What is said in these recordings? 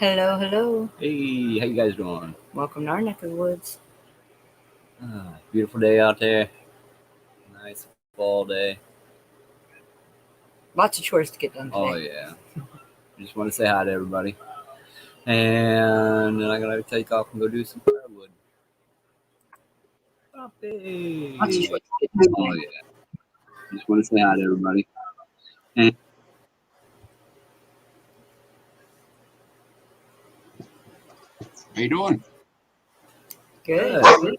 Hello, hello. Hey, how you guys doing? Welcome to our neck of the woods. Beautiful day out there. Nice fall day. Lots of chores to get done Oh today. yeah. Just want to say hi to everybody. And then I gotta take off and go do some firewood. Lots of Puppy. chores to get done Oh today. yeah. Just want to say hi to everybody. And How you doing? Good. good.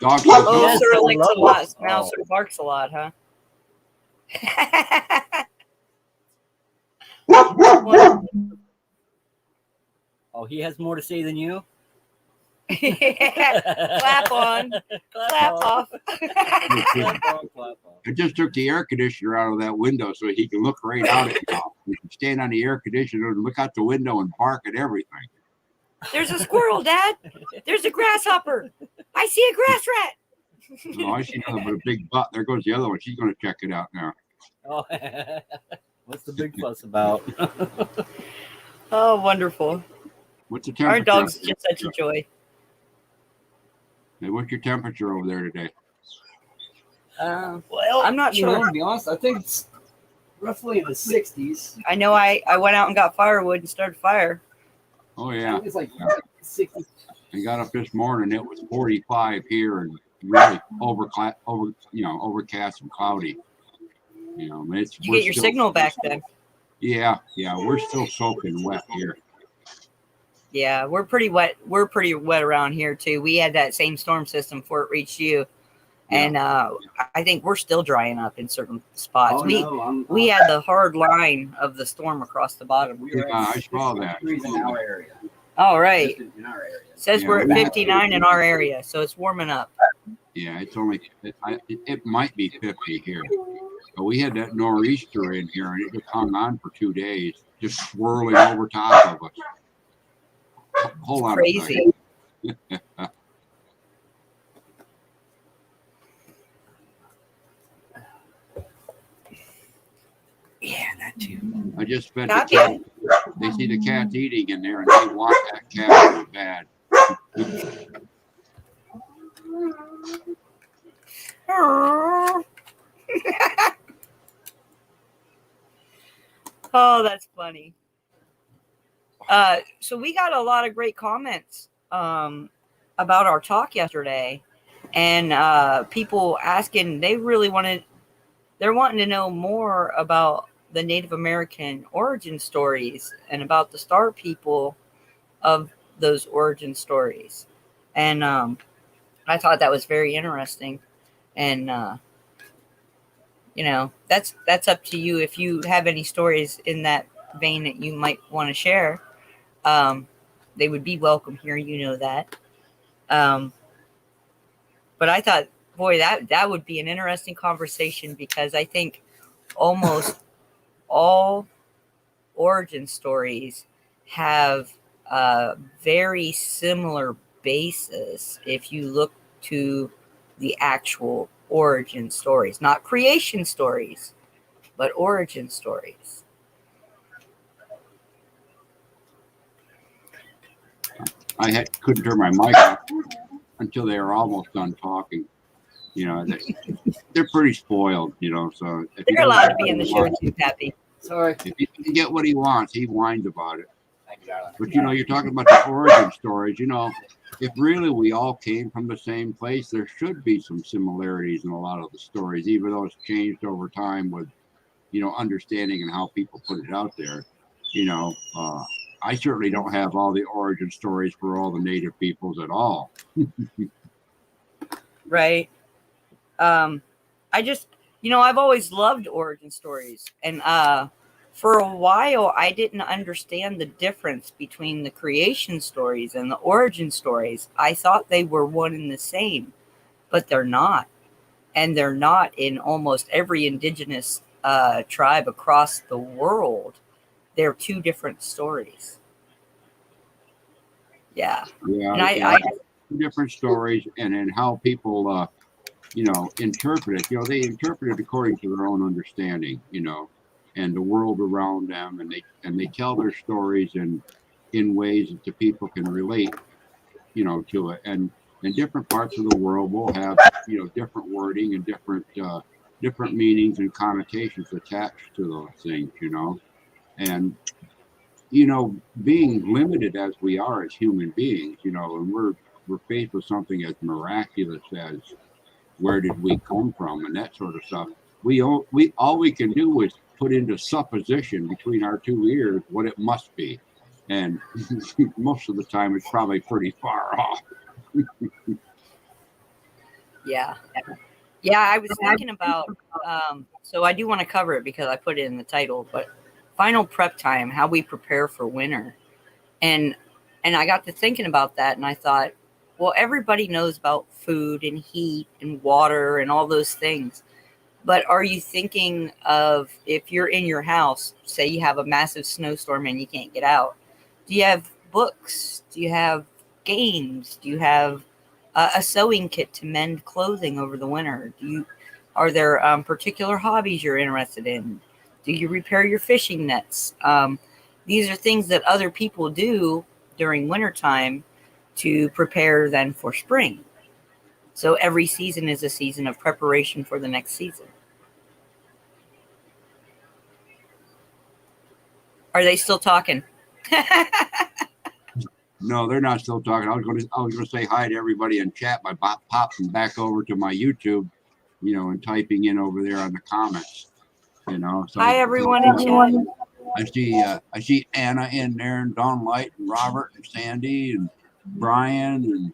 Dog Oh, Yes, Sir licks a hello. lot. Now Oh. Sir barks a lot, huh? Wonderful. Oh, he has more to say than you. Clap on. Clap off. Clap on. Clap on. I just took the air conditioner out of that window so he can look right out at me. He can stand on the air conditioner and look out the window and bark at everything. There's a squirrel, Dad. There's a grasshopper. I see a grass rat. Oh, I see nothing but a big butt. There goes the other one. She's going to check it out now. Oh, what's the big fuss about? Oh, wonderful. What's the temperature? Our dog's just such a joy. Hey, what's your temperature over there today? Well, I'm not sure. To be honest, I think it's roughly in the 60s. I know I went out and got firewood and started fire. Oh, yeah. It's like 60. I got up this morning. It was 45 here and really overcast and cloudy. Did you get your signal back then? Yeah, we're still soaking wet here. Yeah, we're pretty wet. We're pretty wet around here too. We had that same storm system before it reached you, and I think we're still drying up in certain spots. We had the hard line of the storm across the bottom. I saw that. In our area. All right. In our area. Says we're at 59 in our area, so it's warming up. Yeah, it's only it might be 50 here. But we had that nor'easter in here, and it just hung on for 2 days, just swirling over top of us. Hold on. Crazy. Yeah, that too. I just fed Not the cat. They see the cat eating in there, and they want that cat really bad. Oh, that's funny. So we got a lot of great comments about our talk yesterday, and people asking they're wanting to know more about the Native American origin stories and about the star people of those origin stories. And I thought that was very interesting. And that's up to you if you have any stories in that vein that you might want to share. They would be welcome here, that. But I thought, boy, that would be an interesting conversation, because I think almost all origin stories have a very similar basis if you look to the actual origin stories, not creation stories, but origin stories. Couldn't turn my mic off until they were almost done talking. They're pretty spoiled, so if They're allowed to be in the show too, Pappy. Sorry. If he can get what he wants, he whines about it. But you're talking about the origin stories. If really we all came from the same place, there should be some similarities in a lot of the stories, even though it's changed over time with, understanding and how people put it out there. I certainly don't have all the origin stories for all the native peoples at all. Right. I just, I've always loved origin stories, and for a while I didn't understand the difference between the creation stories and the origin stories. I thought they were one and the same, but they're not. And they're not in almost every indigenous tribe across the world. They're two different stories. Yeah. Yeah, And I different stories, and then how people, interpret it. They interpret it according to their own understanding. and the world around them, and they tell their stories in ways that the people can relate, to it. And in different parts of the world will have, different wording and different meanings and connotations attached to those things, and being limited as we are as human beings, and we're faced with something as miraculous as where did we come from and that sort of stuff. All we can do is put into supposition between our two ears what it must be, and most of the time it's probably pretty far off. Yeah. I was thinking about, so I do want to cover it because I put it in the title, but final prep time, how we prepare for winter. And I got to thinking about that, and I thought, well, everybody knows about food and heat and water and all those things. But are you thinking of, if you're in your house, say you have a massive snowstorm and you can't get out, do you have books? Do you have games? Do you have a sewing kit to mend clothing over the winter? Are there particular hobbies you're interested in? Do you repair your fishing nets? These are things that other people do during wintertime to prepare then for spring. So every season is a season of preparation for the next season. Are they still talking? No, they're not still talking. I was going to say hi to everybody in chat by popping back over to my YouTube, and typing in over there on the comments, So Hi, everyone in chat. I see Anna in there, and Don Light, and Robert, and Sandy, and Brian, and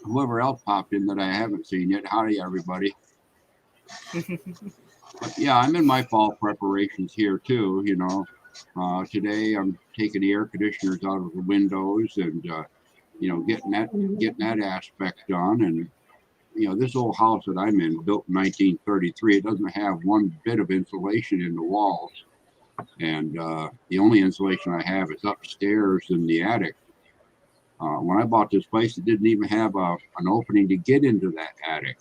whoever else popped in that I haven't seen yet. Howdy, everybody. But yeah, I'm in my fall preparations here too. Today I'm taking the air conditioners out of the windows and getting that aspect done. And this old house that I'm in, built in 1933, it doesn't have one bit of insulation in the walls, and the only insulation I have is upstairs in the attic. When I bought this place, it didn't even have an opening to get into that attic.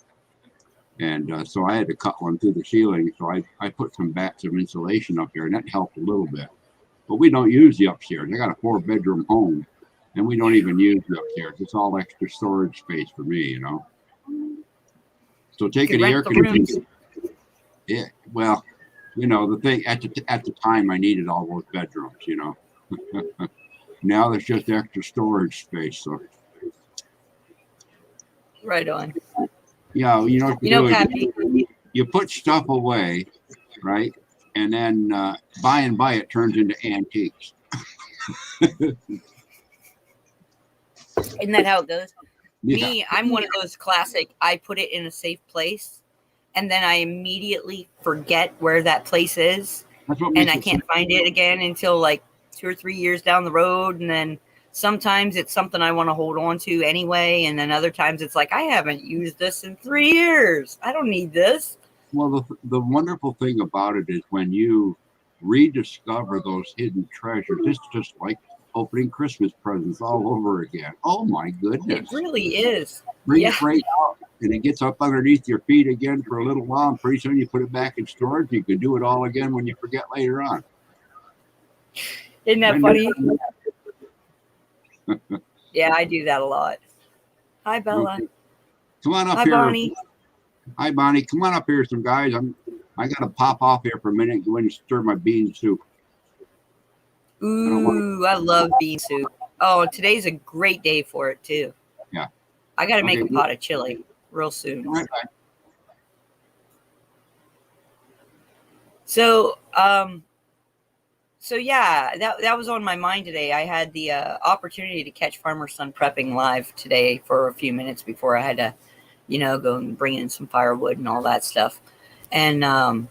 And so I had to cut one through the ceiling. So I put some bats of insulation up there, and that helped a little bit. But we don't use the upstairs. I got a 4-bedroom home, and we don't even use the upstairs. It's all extra storage space for me, So taking the air conditioning. Yeah, well, the thing at the time I needed all those bedrooms, Now there's just extra storage space. So. Right on. Yeah, Pappy, you put stuff away, right? And then by and by it turns into antiques. isn't that how it goes? Yeah. Me, I'm one of those classic, I put it in a safe place, and then I immediately forget where that place is, and I can't find it again until like 2 or 3 years down the road. And then sometimes it's something I want to hold on to anyway. And then other times it's like, I haven't used this in 3 years. I don't need this. Well, the wonderful thing about it is when you rediscover those hidden treasures, it's just like opening Christmas presents all over again. Oh my goodness. It really is. Bring it right out, and it gets up underneath your feet again for a little while, and pretty soon you put it back in storage. You can do it all again when you forget later on. Isn't that funny? Yeah, I do that a lot. Hi, Bella. Okay. Come on up Hi, here. Bonnie. Hi, Bonnie. Come on up here, some guys. I got to pop off here for a minute and go in and stir my bean soup. Ooh, I love bean soup. Oh, today's a great day for it, too. Yeah. I got to make a pot of chili real soon. All right. So yeah, that was on my mind today. I had the opportunity to catch Farmer Son prepping live today for a few minutes before I had to, go and bring in some firewood and all that stuff. And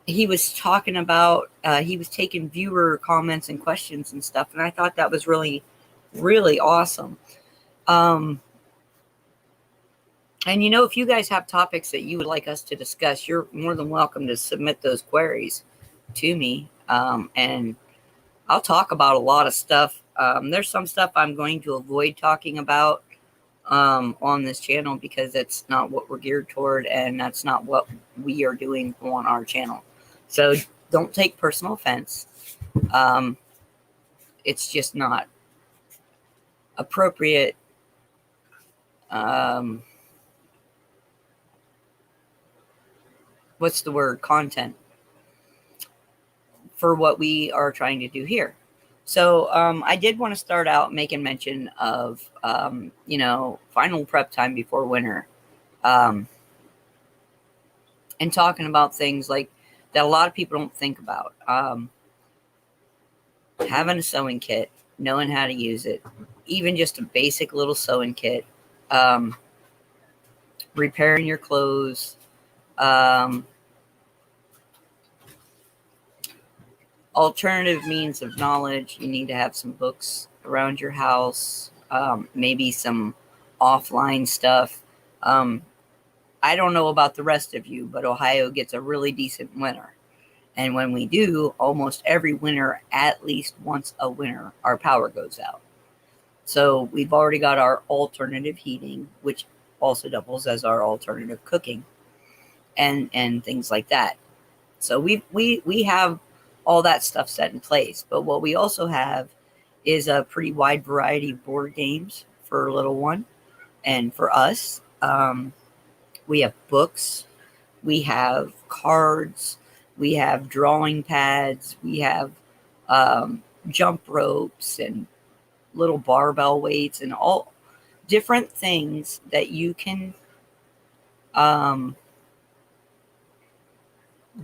he was talking about, he was taking viewer comments and questions and stuff. And I thought that was really, really awesome. And if you guys have topics that you would like us to discuss, you're more than welcome to submit those queries to me. And I'll talk about a lot of stuff. There's some stuff I'm going to avoid talking about on this channel because it's not what we're geared toward, and that's not what we are doing on our channel. So don't take personal offense. It's just not appropriate. What's the word? Content for what we are trying to do here. So I did want to start out making mention of, final prep time before winter, and talking about things like that a lot of people don't think about. Having a sewing kit, knowing how to use it, even just a basic little sewing kit, repairing your clothes, alternative means of knowledge. You need to have some books around your house, maybe some offline stuff. I don't know about the rest of you, but Ohio gets a really decent winter. And when we do, almost every winter, at least once a winter, our power goes out. So we've already got our alternative heating, which also doubles as our alternative cooking and things like that. So we have all that stuff set in place. But what we also have is a pretty wide variety of board games for little one. And for us, we have books, we have cards, we have drawing pads, we have jump ropes and little barbell weights and all different things that you can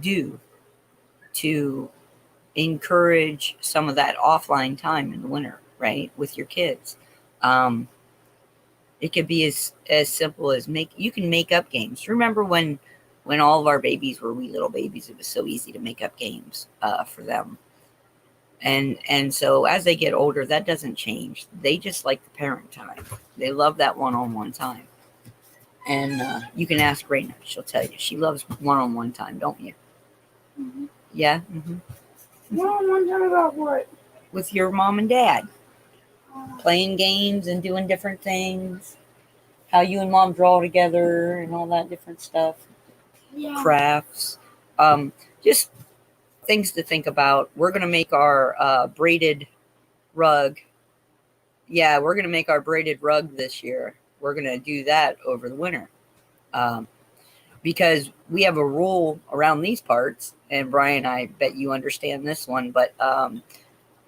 do to encourage some of that offline time in the winter, right, with your kids. It could be as simple as you can make up games. Remember when all of our babies were wee little babies, it was so easy to make up games for them. And so as they get older, that doesn't change. They just like the parent time. They love that one-on-one time. And you can ask Raina. She'll tell you. She loves one-on-one time, don't you? Mm-hmm. Yeah? Mm-hmm. One time about what? With your mom and dad. Playing games and doing different things. How you and mom draw together and all that different stuff. Yeah. Crafts. Just things to think about. We're going to make our braided rug. Yeah, we're going to make our braided rug this year. We're going to do that over the winter. Because we have a rule around these parts, and Brian, I bet you understand this one, but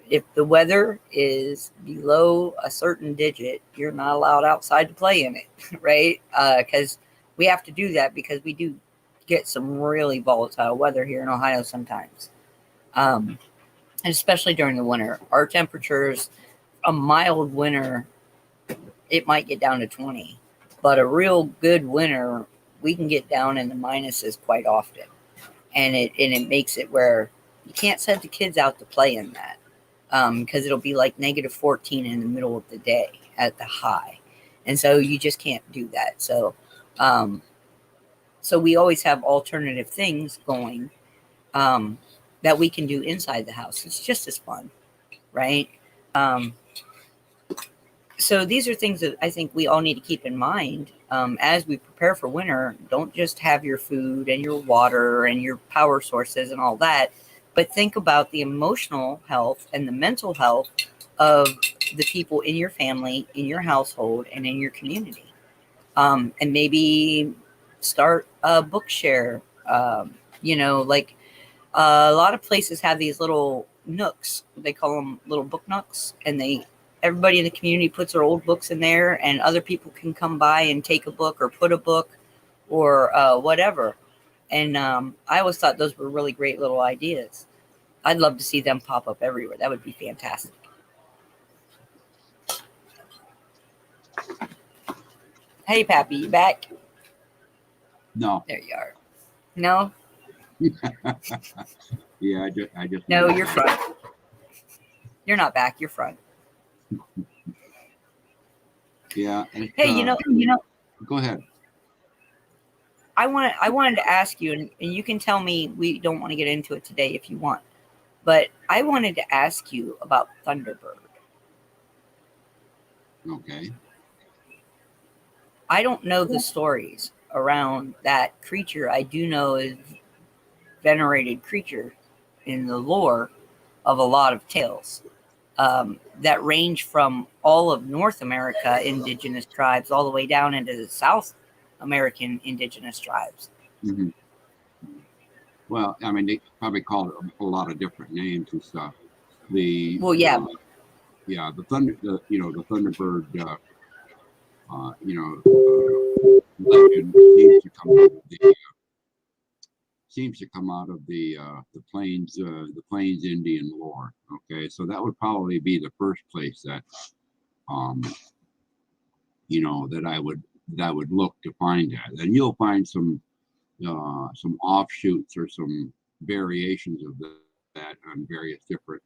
if the weather is below a certain digit, you're not allowed outside to play in it, right? Because we have to do that because we do get some really volatile weather here in Ohio sometimes. And especially during the winter. Our temperatures, a mild winter, it might get down to 20. But a real good winter, we can get down in the minuses quite often. And it makes it where you can't send the kids out to play in that. Because it'll be like negative 14 in the middle of the day at the high. And so you just can't do that. So we always have alternative things going that we can do inside the house. It's just as fun, right? So these are things that I think we all need to keep in mind as we prepare for winter. Don't just have your food and your water and your power sources and all that, but think about the emotional health and the mental health of the people in your family, in your household, and in your community. And maybe start a book share. Like a lot of places have these little nooks. They call them little book nooks, and everybody in the community puts their old books in there, and other people can come by and take a book or put a book or whatever. And I always thought those were really great little ideas. I'd love to see them pop up everywhere. That would be fantastic. Hey, Pappy, you back? No. There you are. No? Yeah, I just. No, you're front. You're not back. You're front. Yeah. Hey, Go ahead. I wanted to ask you, and you can tell me we don't want to get into it today if you want, but I wanted to ask you about Thunderbird. Okay. I don't know the stories around that creature. I do know is venerated creature in the lore of a lot of tales that range from all of North America indigenous tribes all the way down into the South American indigenous tribes. Mhm. Well, I mean, they probably called it a lot of different names and stuff. The Well, yeah. yeah, the Thunderbird, legend seems to come out of the Plains Indian lore. Okay, so that would probably be the first place that that I would look to find that. And you'll find some offshoots or some variations of that on various different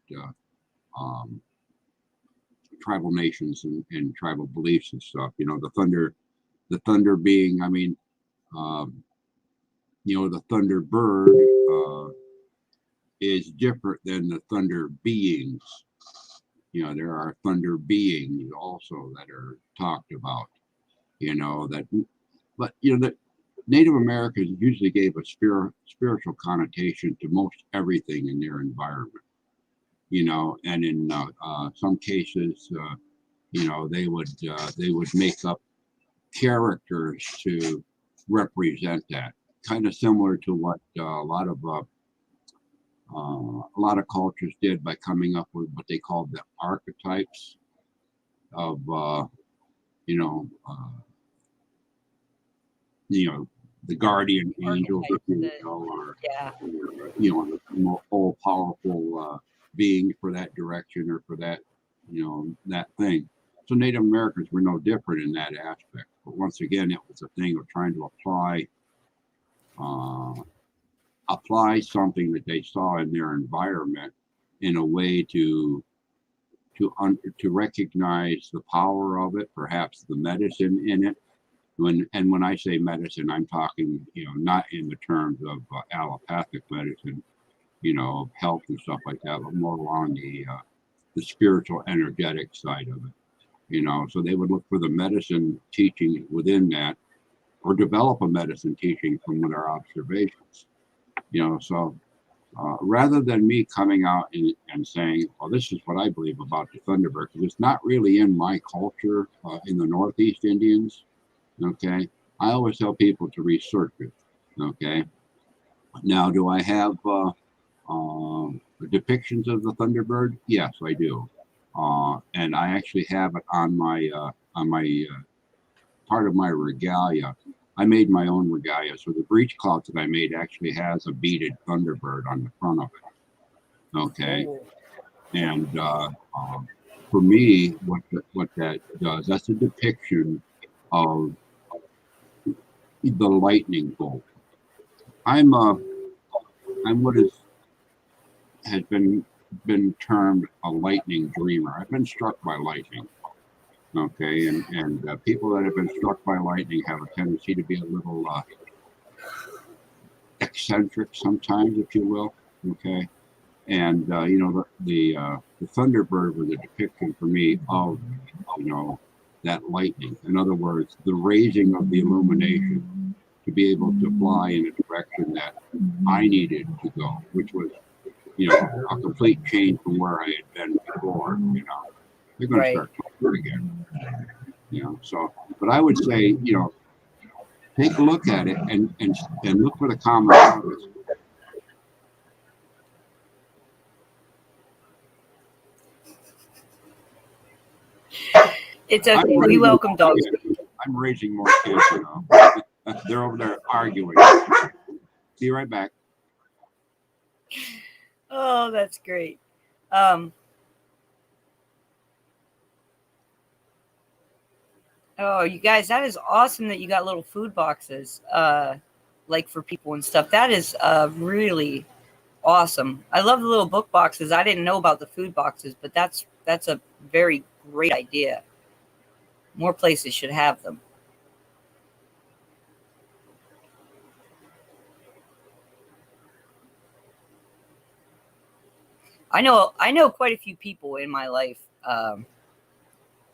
tribal nations and tribal beliefs and stuff. The thunder being, I mean, the Thunderbird is different than the thunder beings. There are thunder beings also that are talked about. But the Native Americans usually gave a spiritual connotation to most everything in their environment. And in some cases, they would make up characters to represent that, kind of similar to what a lot of cultures did by coming up with what they called the archetypes of the guardian angels, more all powerful being for that direction or for that that thing. So Native Americans were no different in that aspect. But once again, it was a thing of trying to apply something that they saw in their environment in a way to recognize the power of it, perhaps the medicine in it. When I say medicine, I'm talking, not in the terms of allopathic medicine, health and stuff like that, but more along the spiritual, energetic side of it. So they would look for the medicine teaching within that, or develop a medicine teaching from their observations. So rather than me coming out and saying, well, this is what I believe about the Thunderbird, because it's not really in my culture in the Northeast Indians. Okay, I always tell people to research it. Okay, now do I have depictions of the Thunderbird? Yes, I do, and I actually have it on my part of my regalia. I made my own regalia, so the breechcloth that I made actually has a beaded Thunderbird on the front of it. Okay, and for me, what that does, that's a depiction of the lightning bolt. I'm what has been termed a lightning dreamer. I've been struck by lightning. Okay, and people that have been struck by lightning have a tendency to be a little eccentric sometimes, if you will. Okay, and the Thunderbird was a depiction for me of that lightning. In other words, the raising of the illumination to be able to fly in a direction that I needed to go, which was, a complete change from where I had been before. They're going to start talking again. So, but I would say, take a look at it and look for the commonalities. It's okay. We welcome dogs. I'm raising more kids, They're over there arguing. See you right back. Oh, that's great. Oh, you guys, that is awesome that you got little food boxes, like for people and stuff. That is really awesome. I love the little book boxes. I didn't know about the food boxes, but that's a very great idea. More places should have them. I know quite a few people in my life.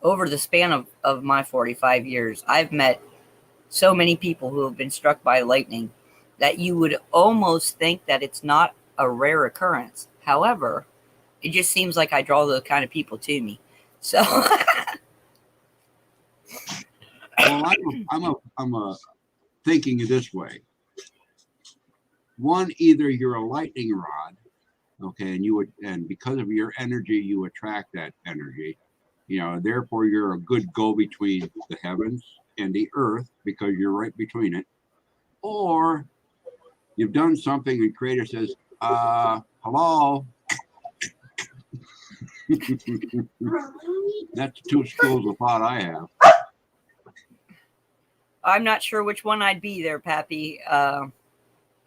Over the span of my 45 years, I've met so many people who have been struck by lightning. that you would almost think that it's not a rare occurrence. However, it just seems like I draw those kind of people to me. So Well, I'm a thinking it this way. One, either you're a lightning rod, okay, and because of your energy, you attract that energy. Therefore you're a good go between the heavens and the earth because you're right between it. Or you've done something and creator says, hello. That's two schools of thought I have. I'm not sure which one I'd be there, Pappy.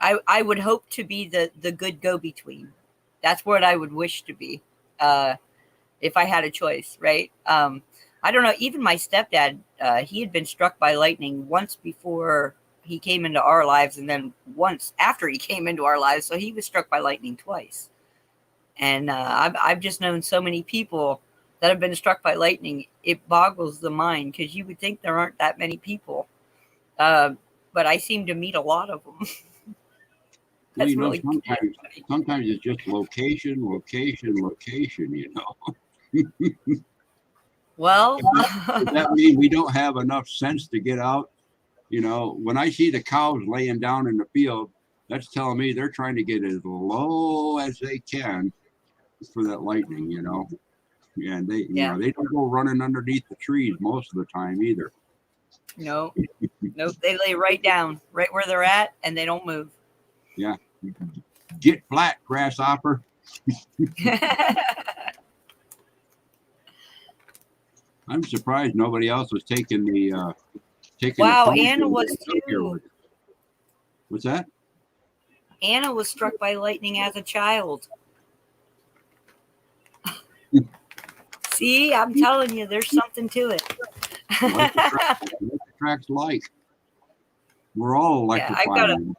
I would hope to be the good go-between. That's what I would wish to be if I had a choice, right? I don't know. Even my stepdad, he had been struck by lightning once before he came into our lives, and then once after he came into our lives. So he was struck by lightning twice. And I've just known so many people that have been struck by lightning. It boggles the mind because you would think there aren't that many people. But I seem to meet a lot of them. Well, Really sometimes it's just location. Well, Does that mean we don't have enough sense to get out? When I see the cows laying down in the field, that's telling me they're trying to get as low as they can for that lightning, and they don't go running underneath the trees most of the time either. Nope, they lay right down, right where they're at, and they don't move. Yeah. Get flat, grasshopper. I'm surprised nobody else was taking the Wow, Anna was too. What's that? Anna was struck by lightning as a child. See, I'm telling you, there's something to it. Like attracts like. We're all electrified. I've got to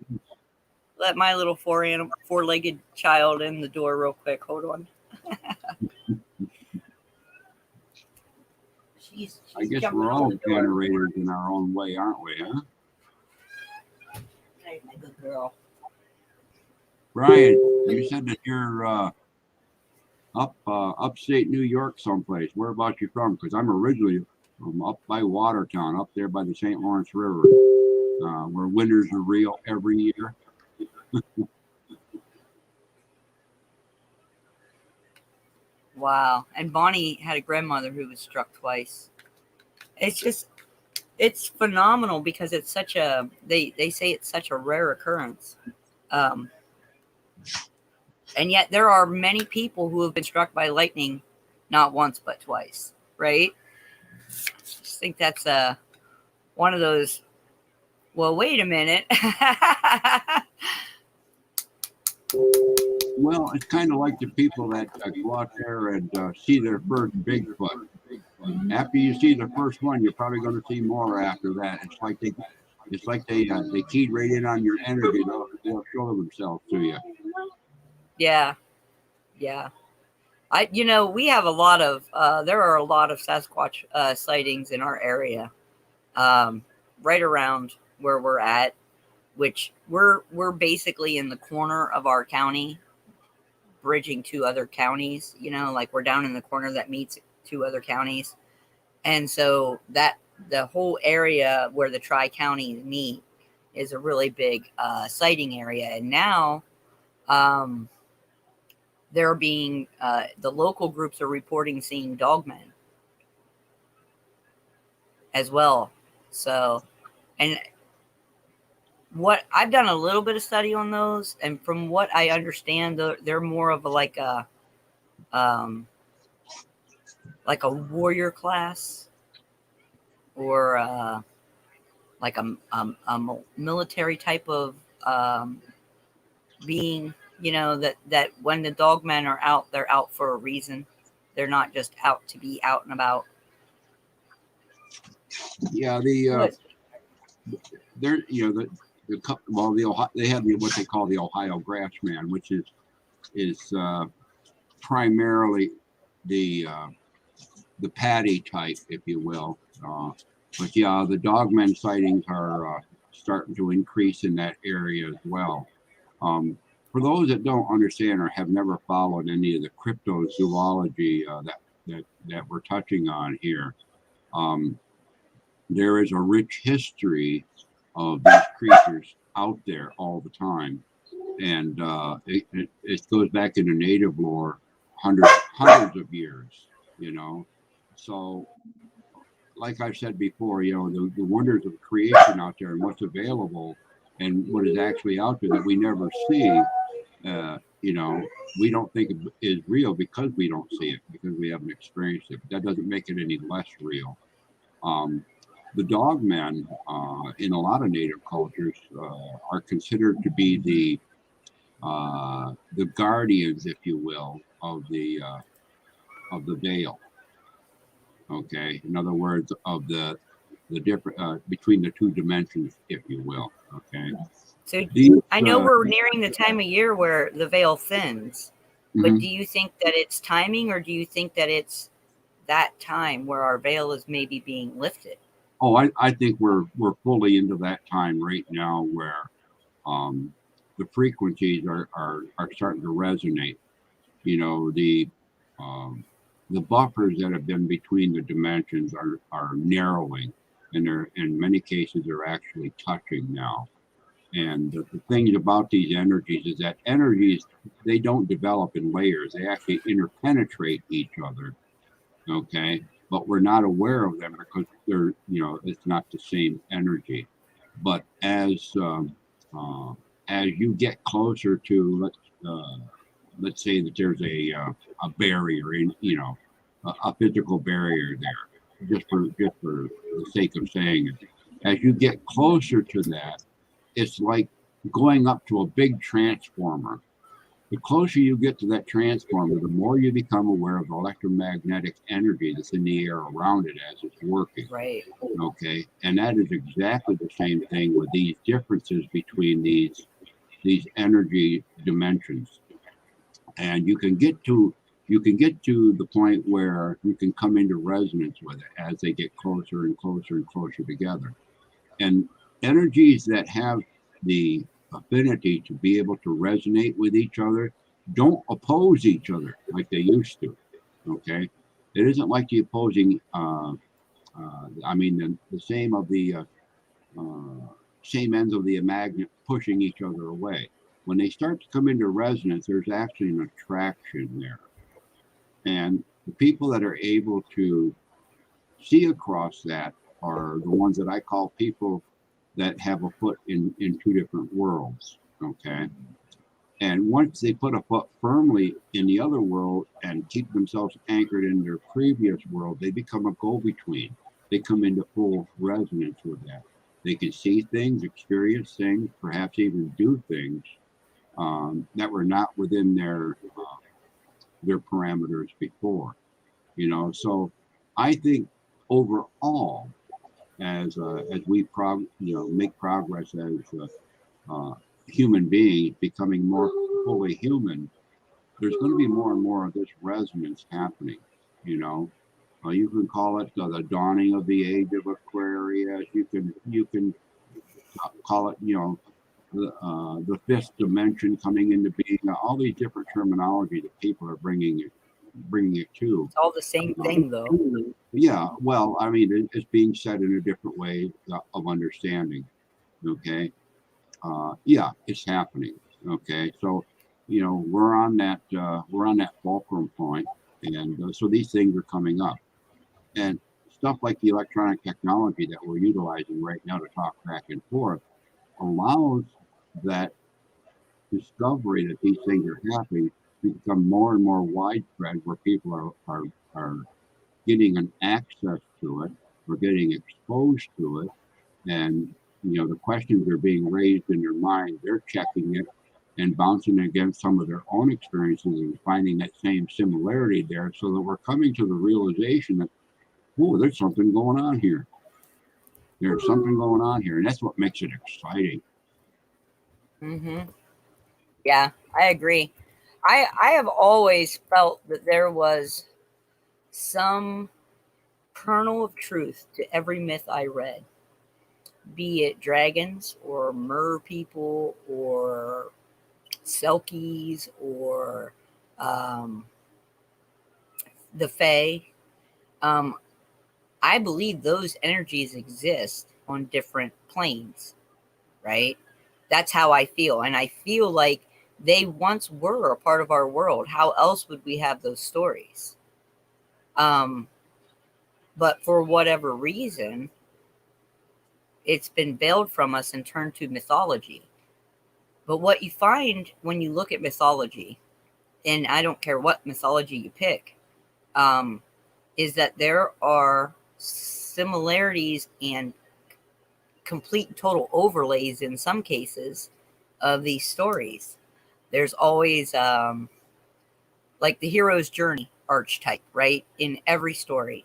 let my little four-legged child in the door real quick. Hold on. I guess we're all generators in our own way, aren't we, huh? Hey, my good girl. Brian, you said that you're upstate New York someplace. Whereabouts you from? Because I'm originally from up by Watertown, up there by the St. Lawrence River, where winters are real every year. Wow. And Bonnie had a grandmother who was struck twice. It's phenomenal because it's such a, they say it's such a rare occurrence. And yet there are many people who have been struck by lightning, not once, but twice. Right. I just think that's one of those, well, wait a minute. Well, it's kind of like the people that go out there and see their first Bigfoot. After you see the first one, you're probably going to see more after that. It's like they keyed right in on your energy. They'll show themselves to you. Yeah. We have a lot of there are a lot of Sasquatch sightings in our area, right around where we're at, which we're basically in the corner of our county, bridging two other counties. Like we're down in the corner that meets two other counties, and so that the whole area where the tri-counties meet is a really big sighting area. And now they're being the local groups are reporting seeing dogmen as well. So, and what I've done a little bit of study on those, and from what I understand, they're more of like a warrior class, or like a military type of being. That when the dogmen are out, they're out for a reason. They're not just out to be out and about. Yeah, they have what they call the Ohio Grassman, which is primarily the patty type, if you will. But yeah, the dogmen sightings are starting to increase in that area as well. For those that don't understand or have never followed any of the cryptozoology that we're touching on here, there is a rich history of these creatures out there all the time, and it goes back into native lore hundreds of years, you know. So, like I've said before, you know, the wonders of creation out there and what's available and what is actually out there that we never see, you know, we don't think is real because we don't see it, because we haven't experienced it. But that doesn't make it any less real. The dogmen in a lot of native cultures are considered to be the guardians, if you will, of the veil. Okay, in other words, of the different between the two dimensions, if you will. Okay. So These, I know we're nearing the time of year where the veil thins, but mhm. do you think that it's timing, or do you think that it's that time where our veil is maybe being lifted? Oh, I think we're fully into that time right now where the frequencies are starting to resonate. You know, the buffers that have been between the dimensions are narrowing, and they're in many cases are actually touching now. And the things about these energies is that energies, they don't develop in layers; they actually interpenetrate each other. Okay, but we're not aware of them because they're, you know, it's not the same energy. But as you get closer to let's say that there's a barrier in, you know, a physical barrier there, just for the sake of saying it. As you get closer to that, it's like going up to a big transformer. The closer you get to that transformer, the more you become aware of the electromagnetic energy that's in the air around it as it's working. Right. Okay, and that is exactly the same thing with these differences between these energy dimensions. And you can get to the point where you can come into resonance with it as they get closer and closer and closer together. And energies that have the affinity to be able to resonate with each other don't oppose each other like they used to. Okay, it isn't like the opposing I mean the same of the same ends of the magnet pushing each other away. When they start to come into resonance, there's actually an attraction there, and the people that are able to see across that are the ones that I call people that have a foot in two different worlds. Okay, and once they put a foot firmly in the other world and keep themselves anchored in their previous world, they become a go-between. They come into full resonance with that. They can see things, experience things, perhaps even do things that were not within their parameters before. You know, so I think overall, as we make progress as human beings becoming more fully human, there's going to be more and more of this resonance happening. You know, you can call it the dawning of the age of Aquarius. You can call it, you know, the fifth dimension coming into being. All these different terminology that people are bringing it to. It's all the same thing, though. Yeah, well, I mean, it's being said in a different way of understanding. Okay, yeah, it's happening. Okay, so you know we're on that fulcrum point, and so these things are coming up, and stuff like the electronic technology that we're utilizing right now to talk back and forth allows that discovery that these things are happening to become more and more widespread, where people are getting an access to it, or getting exposed to it, and you know the questions are being raised in their mind. They're checking it and bouncing against some of their own experiences and finding that same similarity there, so that we're coming to the realization that, oh, there's something going on here. There's something going on here, and that's what makes it exciting. Mm-hmm. Yeah, I agree. I have always felt that there was some kernel of truth to every myth I read. be it dragons or mer people or selkies or the fae. I believe those energies exist on different planes, right? That's how I feel. And I feel like they once were a part of our world. How else would we have those stories? But for whatever reason, it's been veiled from us and turned to mythology. But what you find when you look at mythology, and I don't care what mythology you pick, is that there are similarities and complete and total overlays in some cases of these stories. There's always like the hero's journey archetype, right? In every story,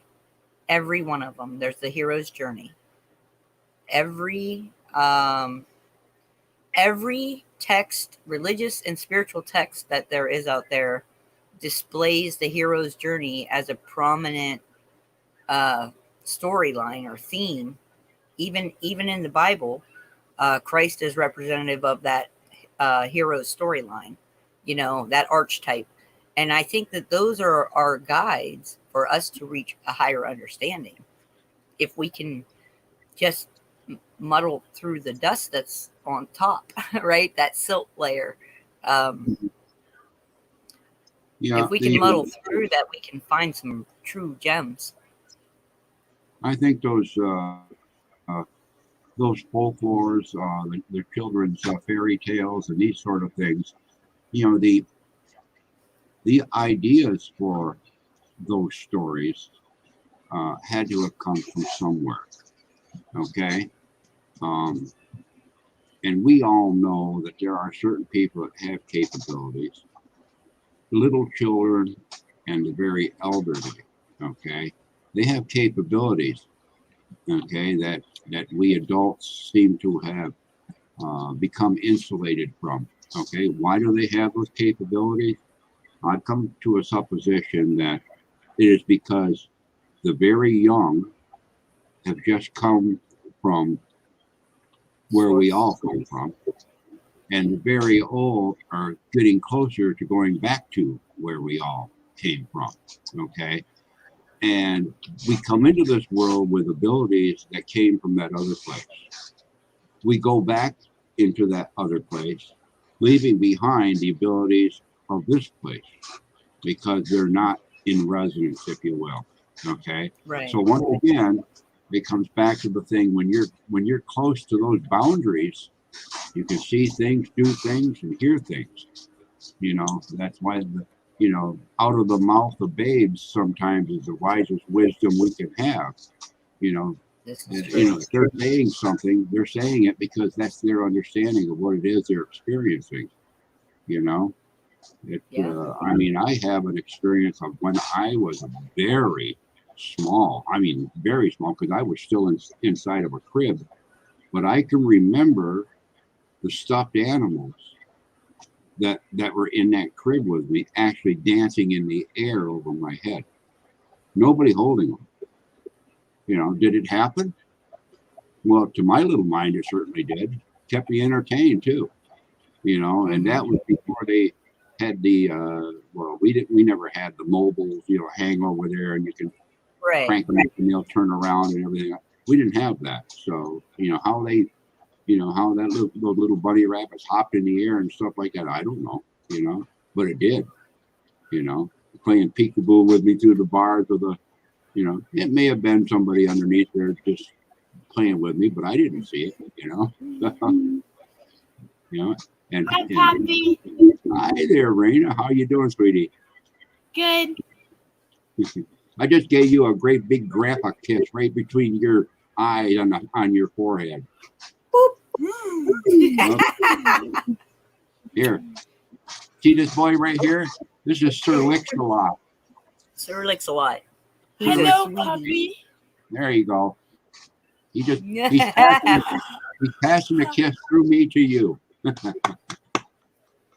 every one of them, there's the hero's journey. Every text, religious and spiritual text that there is out there, displays the hero's journey as a prominent storyline or theme. Even in the Bible, Christ is representative of that hero's storyline, that archetype. And I think that those are our guides for us to reach a higher understanding. If we can just muddle through the dust that's on top, right? That silt layer. If we can muddle through that, we can find some true gems. I think those folklores, the children's fairy tales, and these sort of things, the ideas for those stories had to have come from somewhere. Okay. And we all know that there are certain people that have capabilities, little children and the very elderly. Okay. They have capabilities, okay, that we adults seem to have become insulated from. Okay. Why do they have those capabilities? I've come to a supposition that it is because the very young have just come from where we all come from, and the very old are getting closer to going back to where we all came from. Okay. And we come into this world with abilities that came from that other place. We go back into that other place, leaving behind the abilities of this place because they're not in resonance, if you will. Okay. Right. So once again, it comes back to the thing when you're close to those boundaries, you can see things, do things, and hear things. That's why out of the mouth of babes sometimes is the wisest wisdom we can have. If they're saying something, they're saying it because that's their understanding of what it is they're experiencing. I have an experience of when I was very small. Very small, because I was still inside of a crib. But I can remember the stuffed animals that were in that crib with me actually dancing in the air over my head. Nobody holding them. Did it happen? Well, to my little mind, it certainly did. Kept me entertained too. And that was before they had the we never had the mobiles, hang over there and you can crank them up and they'll turn around and everything. We didn't have that. So, how that little bunny rabbits hopped in the air and stuff like that, I don't know, but it did, playing peekaboo with me through the bars of the, it may have been somebody underneath there just playing with me, but I didn't see it, and Hi, Poppy. Hi there, Raina. How you doing, sweetie? Good. I just gave you a great big grandpa kiss right between your eyes on your forehead. Here. See this boy right here? This is Sir Lick-a-Lot. Sir Lick-a-Lot. Hello, Puppy. There you go. He's passing a kiss through me to you.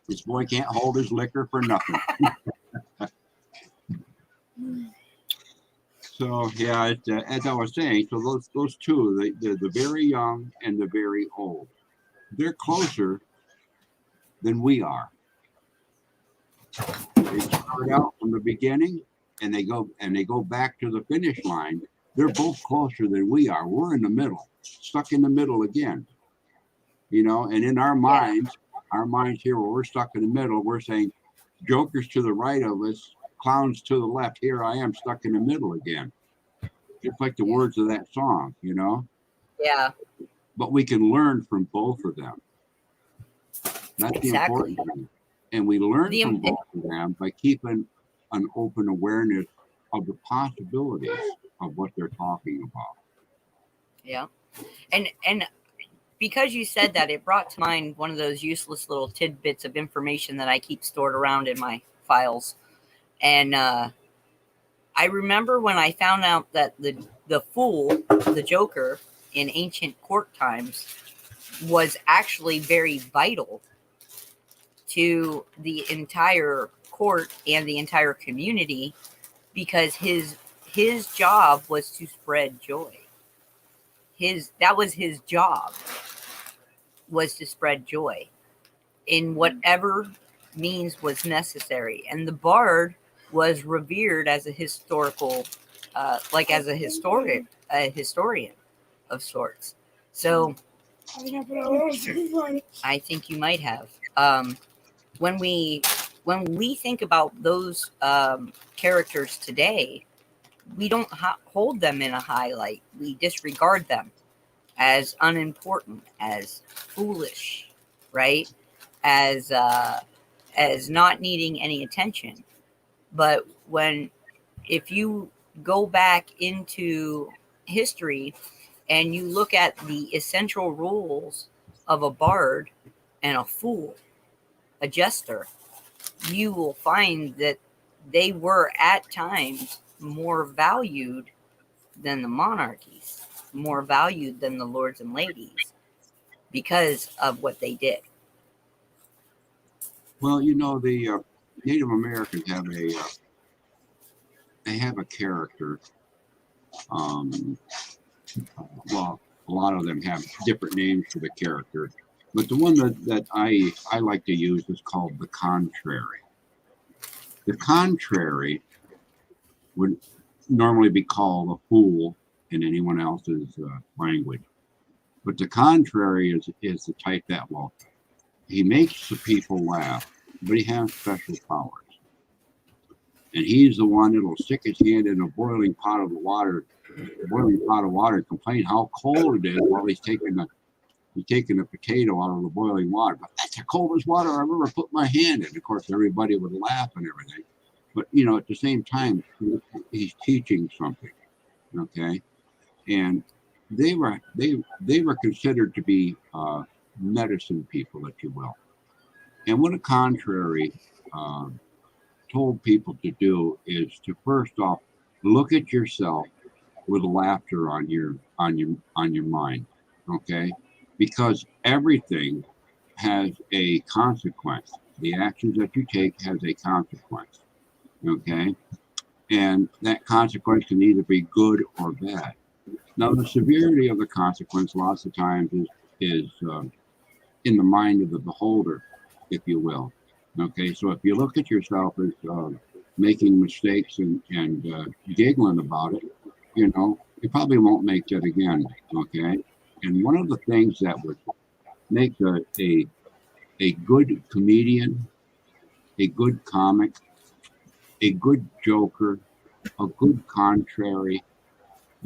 This boy can't hold his liquor for nothing. So yeah, as I was saying, so those two, the very young and the very old, they're closer than we are. They start out from the beginning, and they go back to the finish line. They're both closer than we are. We're in the middle, stuck in the middle again. You know, and in our minds here, where we're stuck in the middle, we're saying, "Joker's to the right of us, clowns to the left. Here I am stuck in the middle again." Just like the words of that song, you know. Yeah. But we can learn from both of them. That's the important thing. And we learn from both of them by keeping an open awareness of the possibilities of what they're talking about. Yeah. And because you said that, it brought to mind one of those useless little tidbits of information that I keep stored around in my files. And I remember when I found out that the fool, the Joker, in ancient court times was actually very vital to the entire court and the entire community, because his job was to spread joy. That was his job, was to spread joy in whatever means was necessary. And the bard was revered as a historical, as a historian of sorts. So I think you might have. When we think about those characters today, we don't hold them in a high light. We disregard them as unimportant, as foolish, right? As not needing any attention. But if you go back into history and you look at the essential roles of a bard and a fool, a jester, you will find that they were at times more valued than the monarchies, more valued than the lords and ladies, because of what they did. Well, you know, the Native Americans have a character. Well, a lot of them have different names for the character, but the one that I like to use is called the contrary. The contrary would normally be called a fool in anyone else's language, but the contrary is the type that, well, he makes the people laugh, but he has special powers. And he's the one that'll stick his hand in a boiling pot of water, and complain how cold it is while he's taking a potato out of the boiling water. But that's the coldest water I've ever put my hand in. Of course, everybody would laugh and everything. But, you know, at the same time, he's teaching something, okay? And they were considered to be medicine people, if you will. And what a contrary told people to do is to first off look at yourself with laughter on your mind, okay? Because everything has a consequence. The actions that you take has a consequence, okay? And that consequence can either be good or bad. Now, the severity of the consequence lots of times is in the mind of the beholder, if you will. Okay, so if you look at yourself as making mistakes and giggling about it, you know, you probably won't make that again. Okay, and one of the things that would make a good comedian, a good comic, a good joker, a good contrary,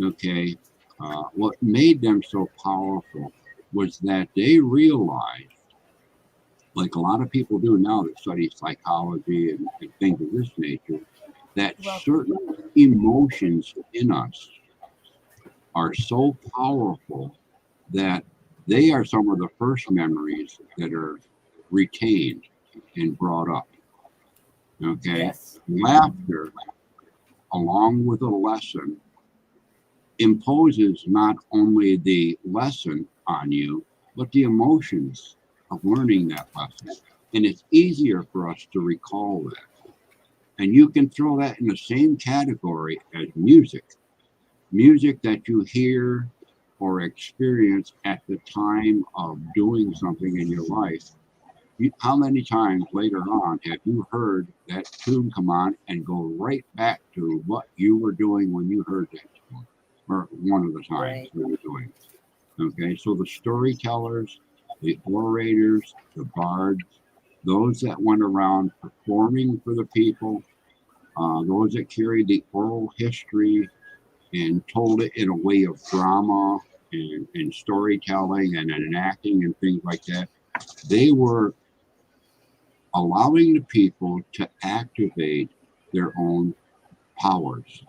okay, what made them so powerful was that they realized, like a lot of people do now that study psychology and things of this nature, that certain emotions in us are so powerful that they are some of the first memories that are retained and brought up. Okay? Yes. Laughter, along with a lesson, imposes not only the lesson on you, but the emotions of learning that lesson. And it's easier for us to recall that. And you can throw that in the same category as music. music that you hear or experience at the time of doing something in your life. How many times later on have you heard that tune come on and go right back to what you were doing when you heard that tune, or one of the times you were doing it? Okay, so the storytellers, the orators, the bards, those that went around performing for the people, those that carried the oral history and told it in a way of drama and storytelling and enacting and things like that, they were allowing the people to activate their own powers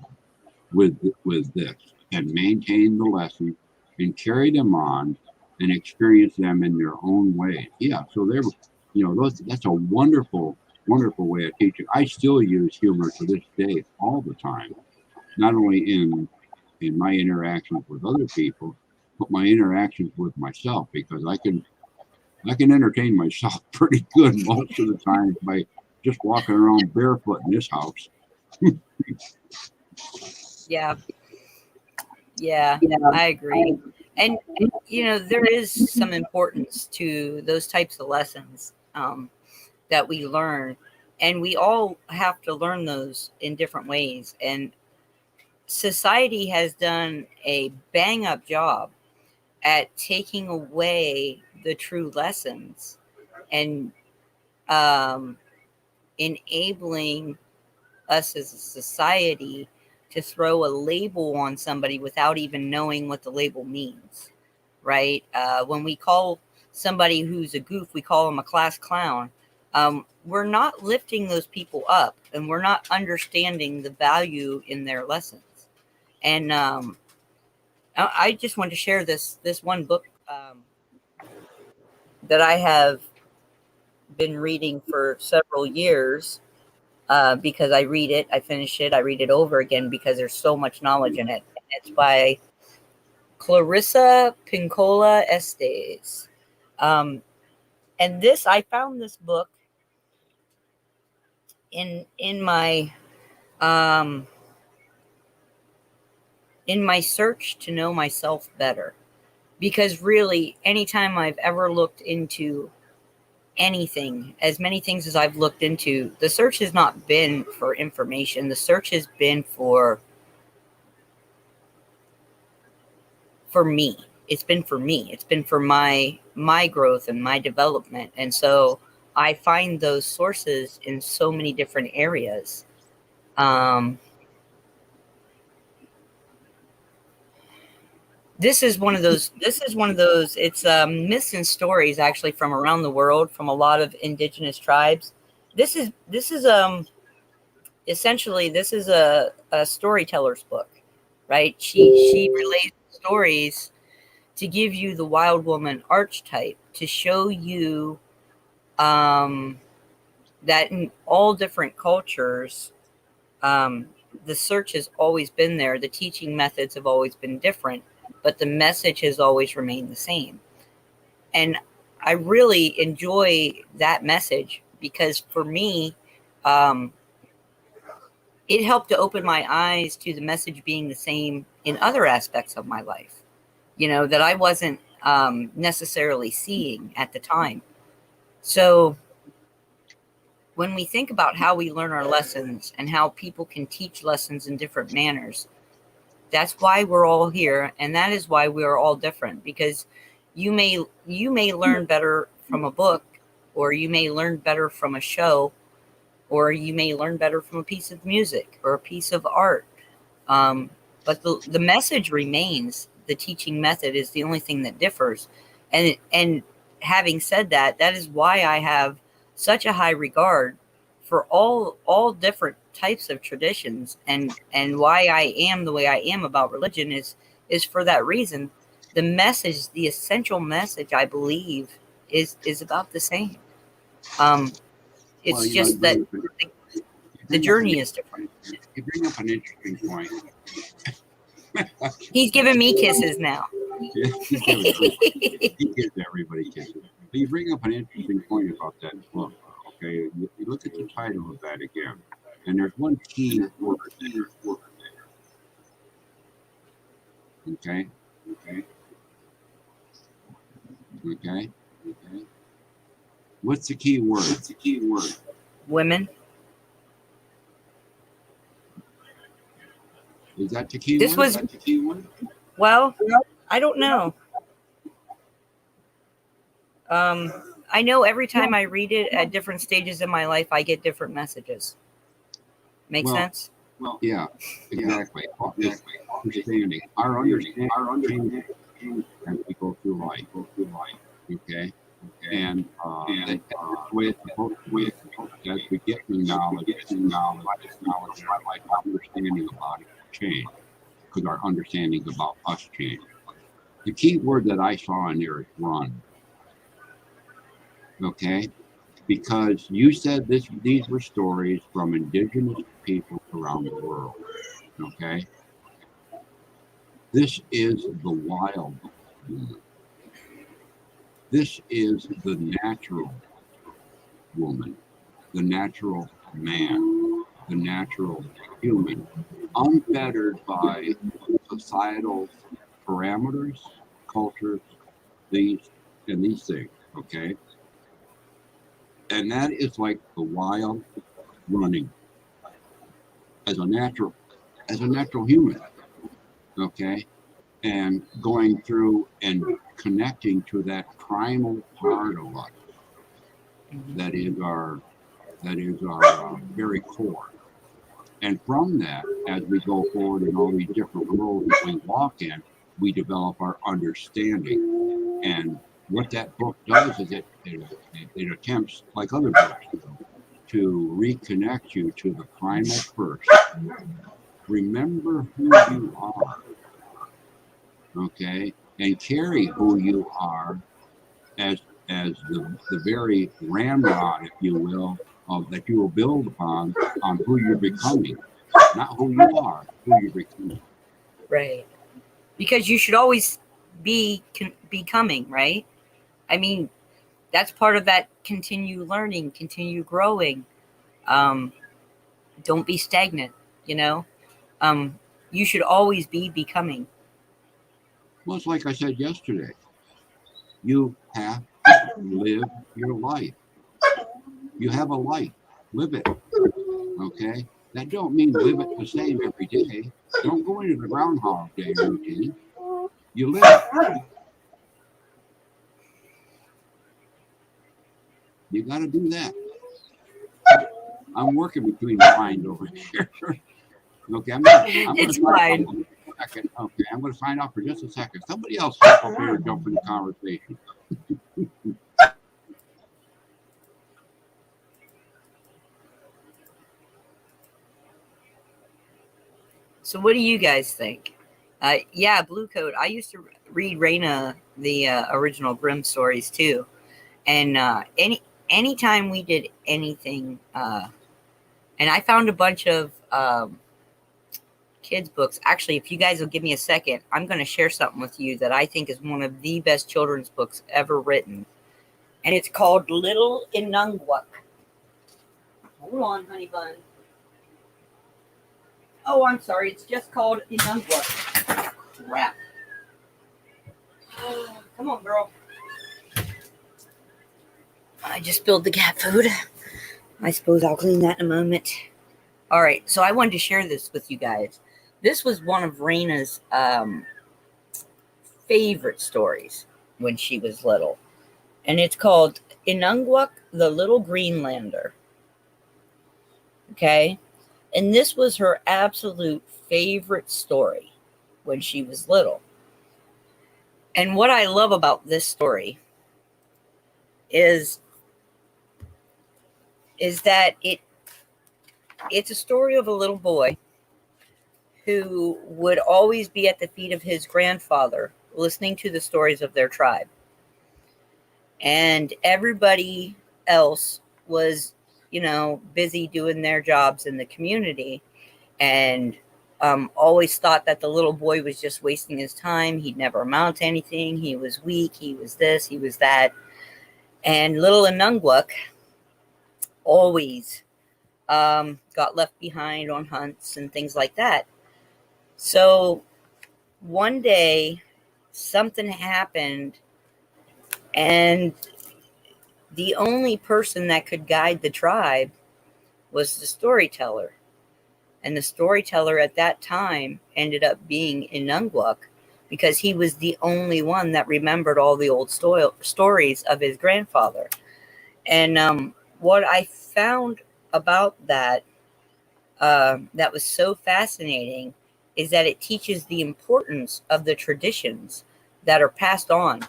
with this and maintain the lesson and carry them on and experience them in their own way. Yeah, so they're, that's a wonderful way of teaching. I still use humor to this day all the time, not only in my interactions with other people, but my interactions with myself, because I can entertain myself pretty good most of the time by just walking around barefoot in this house. Yeah. Yeah, I agree. And, there is some importance to those types of lessons that we learn. And we all have to learn those in different ways. And society has done a bang up job at taking away the true lessons and enabling us as a society to throw a label on somebody without even knowing what the label means, right? When we call somebody who's a goof, we call them a class clown. We're not lifting those people up, and we're not understanding the value in their lessons. And I just want to share this one book that I have been reading for several years. Because I read it, I finish it, I read it over again because there's so much knowledge in it. It's by Clarissa Pinkola Estes. And I found this book in my search to know myself better. Because really, anytime I've ever looked into anything, as many things as I've looked into, the search has not been for information. The search has been for me. It's been for me. It's been for my growth and my development. And so I find those sources in so many different areas. This is one of those. It's myths and stories actually from around the world, from a lot of indigenous tribes. This is essentially a storyteller's book, right? She relays stories to give you the wild woman archetype, to show you that in all different cultures, the search has always been there. The teaching methods have always been different, but the message has always remained the same. And I really enjoy that message because for me, it helped to open my eyes to the message being the same in other aspects of my life, that I wasn't necessarily seeing at the time. So when we think about how we learn our lessons and how people can teach lessons in different manners, that's why we're all here, and that is why we are all different. Because you may learn better from a book, or you may learn better from a show, or you may learn better from a piece of music or a piece of art. But the message remains. The teaching method is the only thing that differs. And having said that, that is why I have such a high regard for all different types of traditions, and why I am the way I am about religion is for that reason. The message, the essential message, I believe, is about the same. It's just that the journey is different. You bring up an interesting point. He's giving me kisses now. He gives everybody kisses. But you bring up an interesting point about that book. Okay, you look at the title of that again, and there's one key word there. Okay. Okay. Okay. Okay. What's the key word? What's the key word? Women. Is that the key This word? was Is that the key word? well. I don't know. I know every time I read it at different stages in my life, I get different messages. Make Well, sense? Well, yeah, exactly. Exactly. Understanding. Our understanding as we go through life. Okay. And that's the way it's supposed to be. As we get new knowledge, our understanding about it change because our understanding about us change. The key word that I saw in there is run. Okay, because you said these were stories from indigenous people around the world. Okay, this is the wild woman. This is the natural woman, the natural man, the natural human, unfettered by societal parameters, cultures, these things. Okay, and that is like the wild running as a natural human. Okay, and going through and connecting to that primal part of us that is our very core. And from that, as we go forward in all these different worlds that we walk in, we develop our understanding. And what that book does is it attempts, like other books do, to reconnect you to the primal first. Remember who you are, okay, and carry who you are as the very ramrod, if you will, that you will build upon on who you're becoming, not who you are, who you're becoming. Right. Because you should always be becoming, right? I mean, that's part of that continue learning, continue growing. Don't be stagnant, you know? You should always be becoming. Well, it's like I said yesterday. You have to live your life. You have a life. Live it. Okay? That don't mean live it the same every day. Don't go into the Groundhog Day routine. You live it. You got to do that. I'm working between the lines over here. Okay, I'm It's fine. Okay, I'm going to sign off for just a second. Somebody else step up here and jump in the conversation. So, what do you guys think? Yeah, Blue Coat. I used to read Raina, the original Grimm stories too, and anytime we did anything, and I found a bunch of kids books. Actually, if you guys will give me a second, I'm going to share something with you that I think is one of the best children's books ever written, and it's called Little Inungwuk. Hold on, honey bun. Oh, I'm sorry. It's just called Inungwuk. Crap. Come on, girl. I just spilled the cat food. I suppose I'll clean that in a moment. All right, so I wanted to share this with you guys. This was one of Raina's favorite stories when she was little. And it's called Inungwuk, the Little Greenlander. Okay? And this was her absolute favorite story when she was little. And what I love about this story is that it's a story of a little boy who would always be at the feet of his grandfather listening to the stories of their tribe. And everybody else was, busy doing their jobs in the community, and always thought that the little boy was just wasting his time. He'd never amount to anything. He was weak. He was this. He was that. And little Inungwuk always got left behind on hunts and things like that. So one day something happened, and the only person that could guide the tribe was the storyteller. And the storyteller at that time ended up being Inungwuk, because he was the only one that remembered all the old stories of his grandfather. And what I found about that that was so fascinating is that it teaches the importance of the traditions that are passed on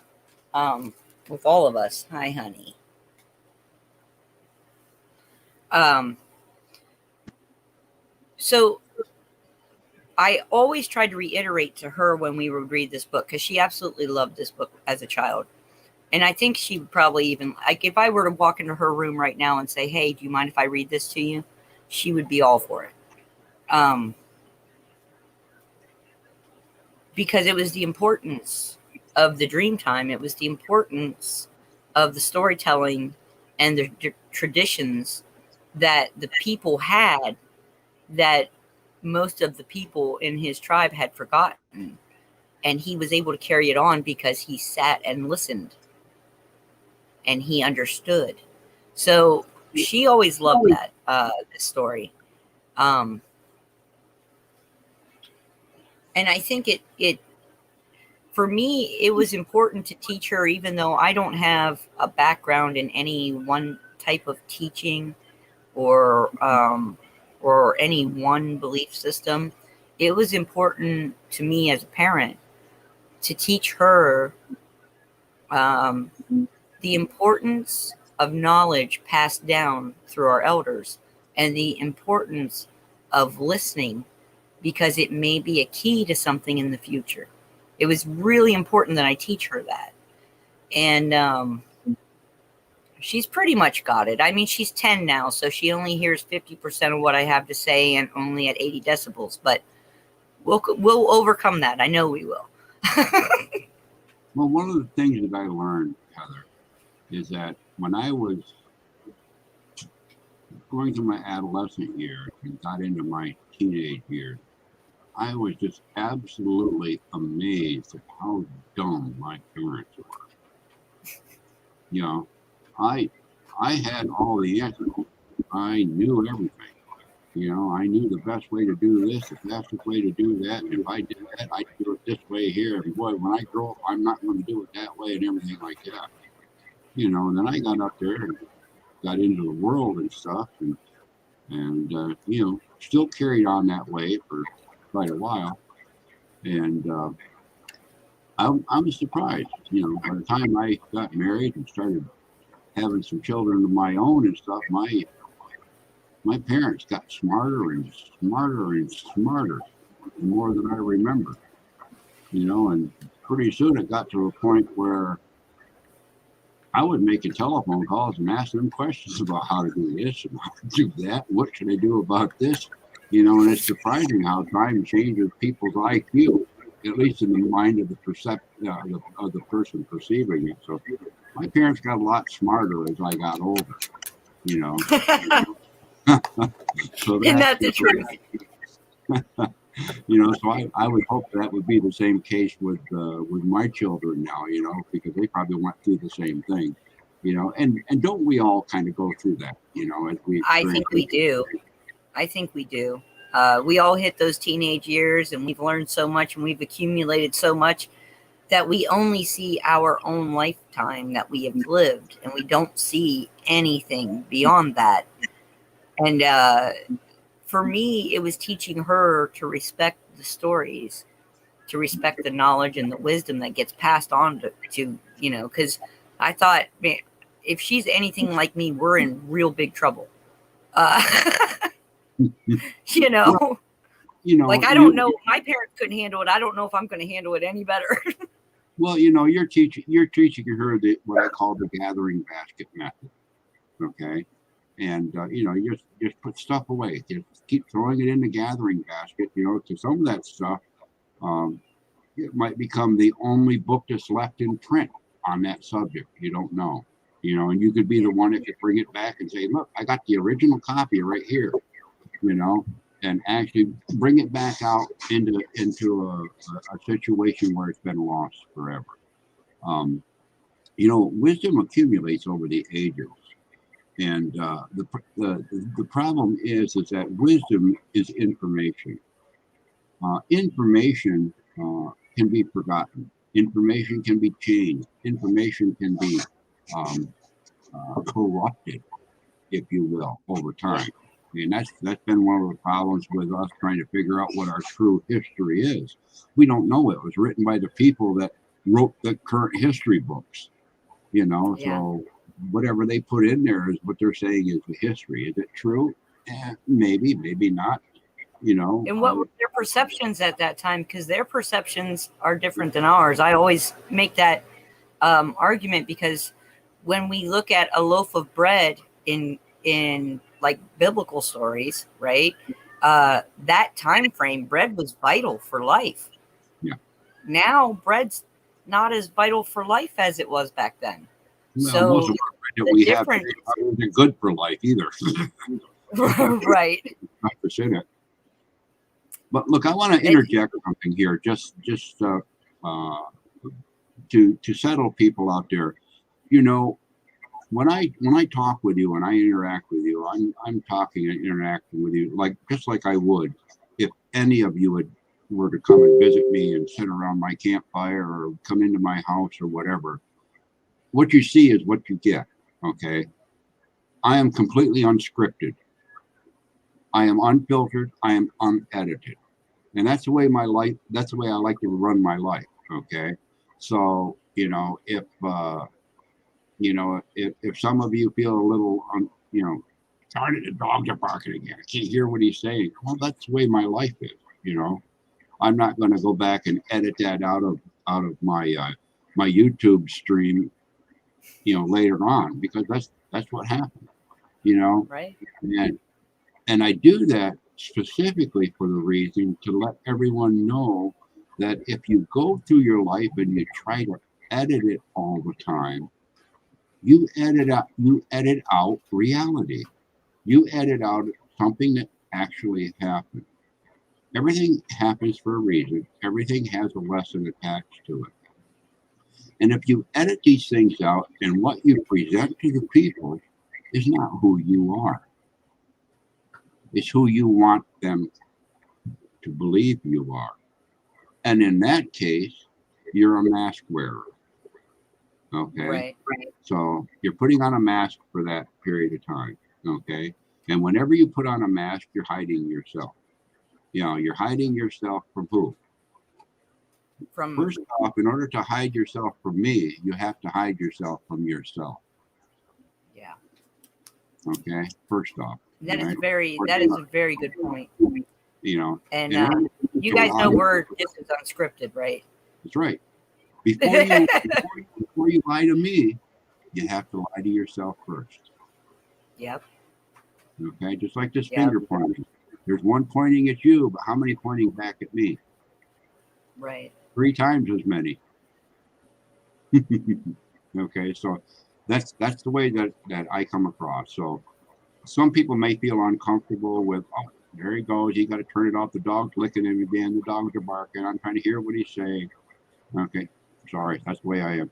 with all of us. Hi, honey. So I always tried to reiterate to her when we would read this book, because she absolutely loved this book as a child. And I think she would probably even, like, if I were to walk into her room right now and say, hey, do you mind if I read this to you? She would be all for it. Because it was the importance of the dream time. It was the importance of the storytelling and the traditions that the people had, that most of the people in his tribe had forgotten. And he was able to carry it on because he sat and listened and he understood. So she always loved that this story. And I think it for me, it was important to teach her, even though I don't have a background in any one type of teaching or any one belief system. It was important to me as a parent to teach her the importance of knowledge passed down through our elders, and the importance of listening, because it may be a key to something in the future. It was really important that I teach her that. And she's pretty much got it. I mean, she's 10 now, so she only hears 50% of what I have to say, and only at 80 decibels. But we'll overcome that. I know we will. Well, one of the things that I learned, Heather, is that when I was going through my adolescent years and got into my teenage years, I was just absolutely amazed at how dumb my parents were. You know, I had all the answers. I knew everything. You know, I knew the best way to do this, the fastest way to do that. And if I did that, I'd do it this way here. And boy, when I grow up, I'm not going to do it that way and everything like that. You know, and then I got up there and got into the world and stuff, and you know, still carried on that way for quite a while. And I was surprised, you know, by the time I got married and started having some children of my own and stuff, my parents got smarter and smarter and smarter, more than I remember, you know, and pretty soon it got to a point where I would make telephone calls and ask them questions about how to do this and how to do that. What should I do about this? You know, and it's surprising how time changes people's IQ, at least in the mind of of the person perceiving it. So my parents got a lot smarter as I got older, you know. So Isn't that the truth? You know, so I would hope that would be the same case with my children now, you know, because they probably went through the same thing, you know, and don't we all kind of go through that, you know, as we I think we do. I think we do. We all hit those teenage years, and we've learned so much, and we've accumulated so much that we only see our own lifetime that we have lived, and we don't see anything beyond that. And for me, it was teaching her to respect the stories, to respect the knowledge and the wisdom that gets passed on to you know, because I thought, man, if she's anything like me, we're in real big trouble. You know, like, I don't know. My parents couldn't handle it. I don't know if I'm going to handle it any better. Well, you know, you're teaching her what I call the gathering basket method. Okay. And, you know, you just put stuff away. Just keep throwing it in the gathering basket, you know, to some of that stuff. It might become the only book that's left in print on that subject. You don't know, you know, and you could be the one that could bring it back and say, look, I got the original copy right here, you know, and actually bring it back out into a situation where it's been lost forever. Um, wisdom accumulates over the ages, and the problem is that wisdom is information. Information can be forgotten. Information can be changed. Information can be um, corrupted, if you will, over time. And that's been one of the problems with us trying to figure out what our true history is. We don't know. It was written by the people that wrote the current history books. Yeah. So whatever they put in there is what they're saying is the history. Is it true? Maybe, maybe not. And what were their perceptions at that time? Because their perceptions are different than ours. I always make that argument, because when we look at a loaf of bread in like biblical stories, right? That time frame, bread was vital for life. Yeah. Now bread's not as vital for life as it was back then. Well, So most of our bread that we have difference- today isn't good for life either. right. Not to say that. But look, I want to interject something here, just to settle people out there. When I talk with you and I interact with you, I'm talking and interacting with you just like I would if any of you were to come and visit me and sit around my campfire or come into my house or whatever. What you see is what you get. Okay, I am completely unscripted. I am unfiltered. I am unedited. And that's the way my life, that's the way I like to run my life. Okay. So, if some of you feel a little, darn it, the dogs are barking again. I can't hear what he's saying. Well, that's the way my life is. I'm not going to go back and edit that out of my YouTube stream, later on, because that's what happened, Right. and I do that specifically for the reason to let everyone know that if you go through your life and you try to edit it all the time, you edit out reality. You edit out something that actually happened. Everything happens for a reason. Everything has a lesson attached to it. And if you edit these things out and what you present to the people is not who you are, it's who you want them to believe you are. And in that case, you're a mask wearer. Okay. Right. So you're putting on a mask for that period of time. Okay. And whenever you put on a mask, you're hiding yourself. You're hiding yourself from who? First off, in order to hide yourself from me, you have to hide yourself from yourself. Yeah. Okay. First off. That is a very good point. And you guys know we're just as unscripted, right? That's right. Before you lie to me, you have to lie to yourself first. Yep. Okay, just like this finger pointing. There's one pointing at you, but how many pointing back at me? Right. 3 times as many. Okay, so that's the way that I come across. So some people may feel uncomfortable with, oh, there he goes. You got to turn it off. The dog's licking him again. The dogs are barking. I'm trying to hear what he's saying. Okay, sorry. That's the way I am.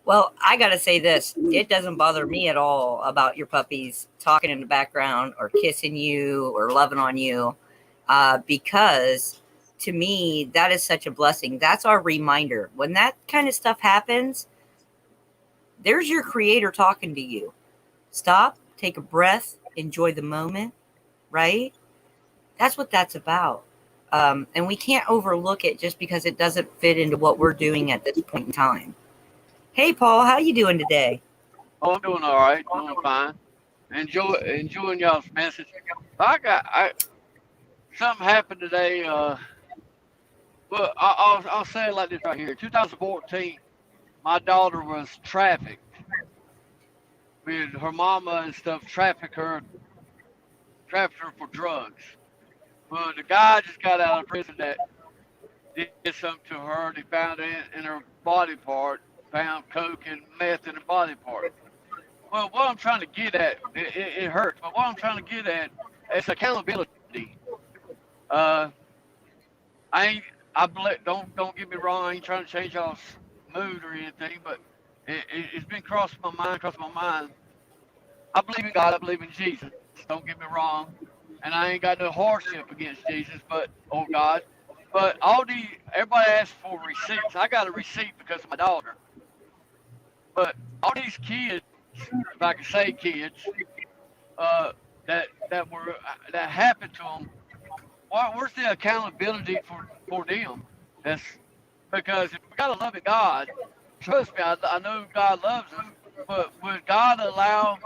Well, I got to say this. It doesn't bother me at all about your puppies talking in the background or kissing you or loving on you, because to me, that is such a blessing. That's our reminder. When that kind of stuff happens, there's your creator talking to you. Stop, take a breath, enjoy the moment, right? That's what that's about. And we can't overlook it just because it doesn't fit into what we're doing at this point in time. Hey, Paul, how you doing today? Oh, I'm doing all right, doing fine. Enjoying y'all's message. Something happened today. Well, I'll say it like this right here. 2014, my daughter was trafficked. With her mama and stuff, trafficked her for drugs. Well, the guy just got out of prison that did something to her. They found it in her body part, found coke and meth in her body part. Well, what I'm trying to get at, it hurts, but what I'm trying to get at it's accountability. Don't get me wrong. I ain't trying to change y'all's mood or anything, but it's been crossing my mind. I believe in God. I believe in Jesus. Don't get me wrong, and I ain't got no hardship against Jesus, or God. But everybody asks for receipts. I got a receipt because of my daughter. But all these kids, if I can say kids, that happened to them. Where's the accountability for them? That's because if we got a loving God, trust me, I know God loves us, but would God allow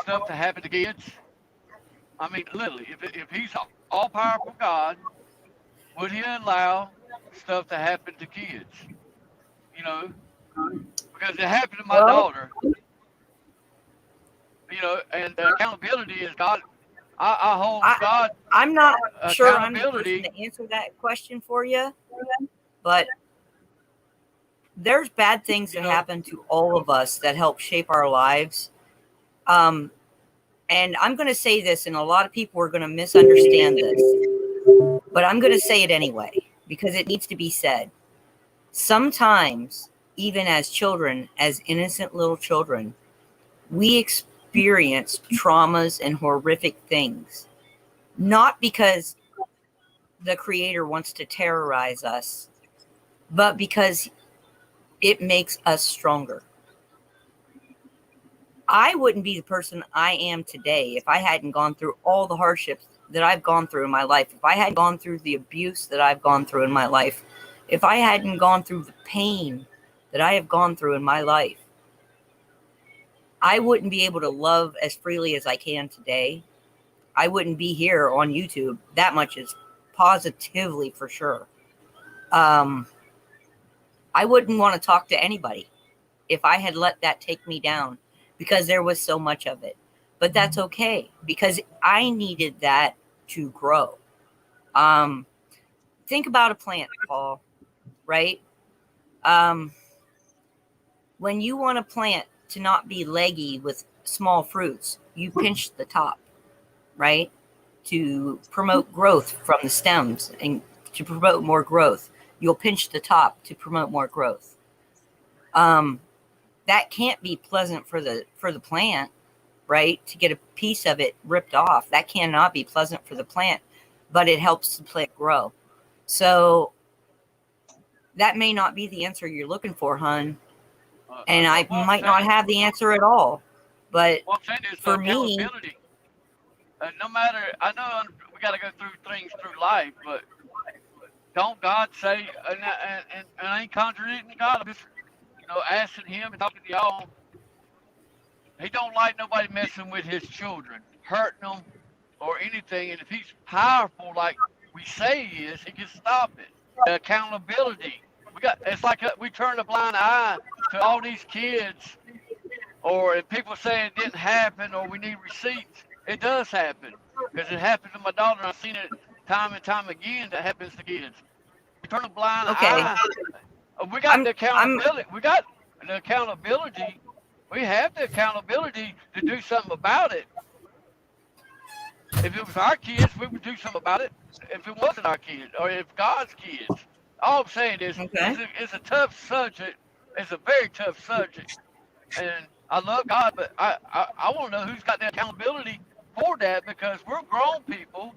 stuff to happen to kids? I mean, literally, if He's all powerful God, would He allow stuff to happen to kids? You know, because it happened to my daughter. You know, and the accountability is God. I hold God. I'm not sure I'm the accountability. person to answer that question for you, but there's bad things that happen to all of us that help shape our lives. And I'm going to say this, and a lot of people are going to misunderstand this, but I'm going to say it anyway because it needs to be said. Sometimes, even as children, as innocent little children, we experience traumas and horrific things, not because the Creator wants to terrorize us, but because it makes us stronger. I wouldn't be the person I am today if I hadn't gone through all the hardships that I've gone through in my life, if I hadn't gone through the abuse that I've gone through in my life, if I hadn't gone through the pain that I have gone through in my life. I wouldn't be able to love as freely as I can today. I wouldn't be here on YouTube. That much is positively for sure. I wouldn't want to talk to anybody if I had let that take me down because there was so much of it. But that's okay because I needed that to grow. Think about a plant, Paul, right? When you want a plant to not be leggy with small fruits, you pinch the top, right? To promote growth from the stems and to promote more growth. You'll pinch the top to promote more growth. That can't be pleasant for the plant, right? To get a piece of it ripped off. That cannot be pleasant for the plant, but it helps the plant grow. So that may not be the answer you're looking for, hon. And I might not have the answer at all. But for me, no matter, I know we got to go through things through life, but don't God say, and I ain't contradicting God, I'm just, asking Him and talking to y'all. He don't like nobody messing with His children, hurting them or anything. And if He's powerful like we say He is, He can stop it. The accountability. It's like we turn a blind eye to all these kids, or if people say it didn't happen or we need receipts. It does happen because it happened to my daughter. And I've seen it time and time again. That happens to kids. We turn a blind eye. We got the accountability. We got the accountability. We have the accountability to do something about it. If it was our kids, we would do something about it. If it wasn't our kids, or if God's kids. All I'm saying is, it's a tough subject. It's a very tough subject, and I love God, but I want to know who's got the accountability for that because we're grown people.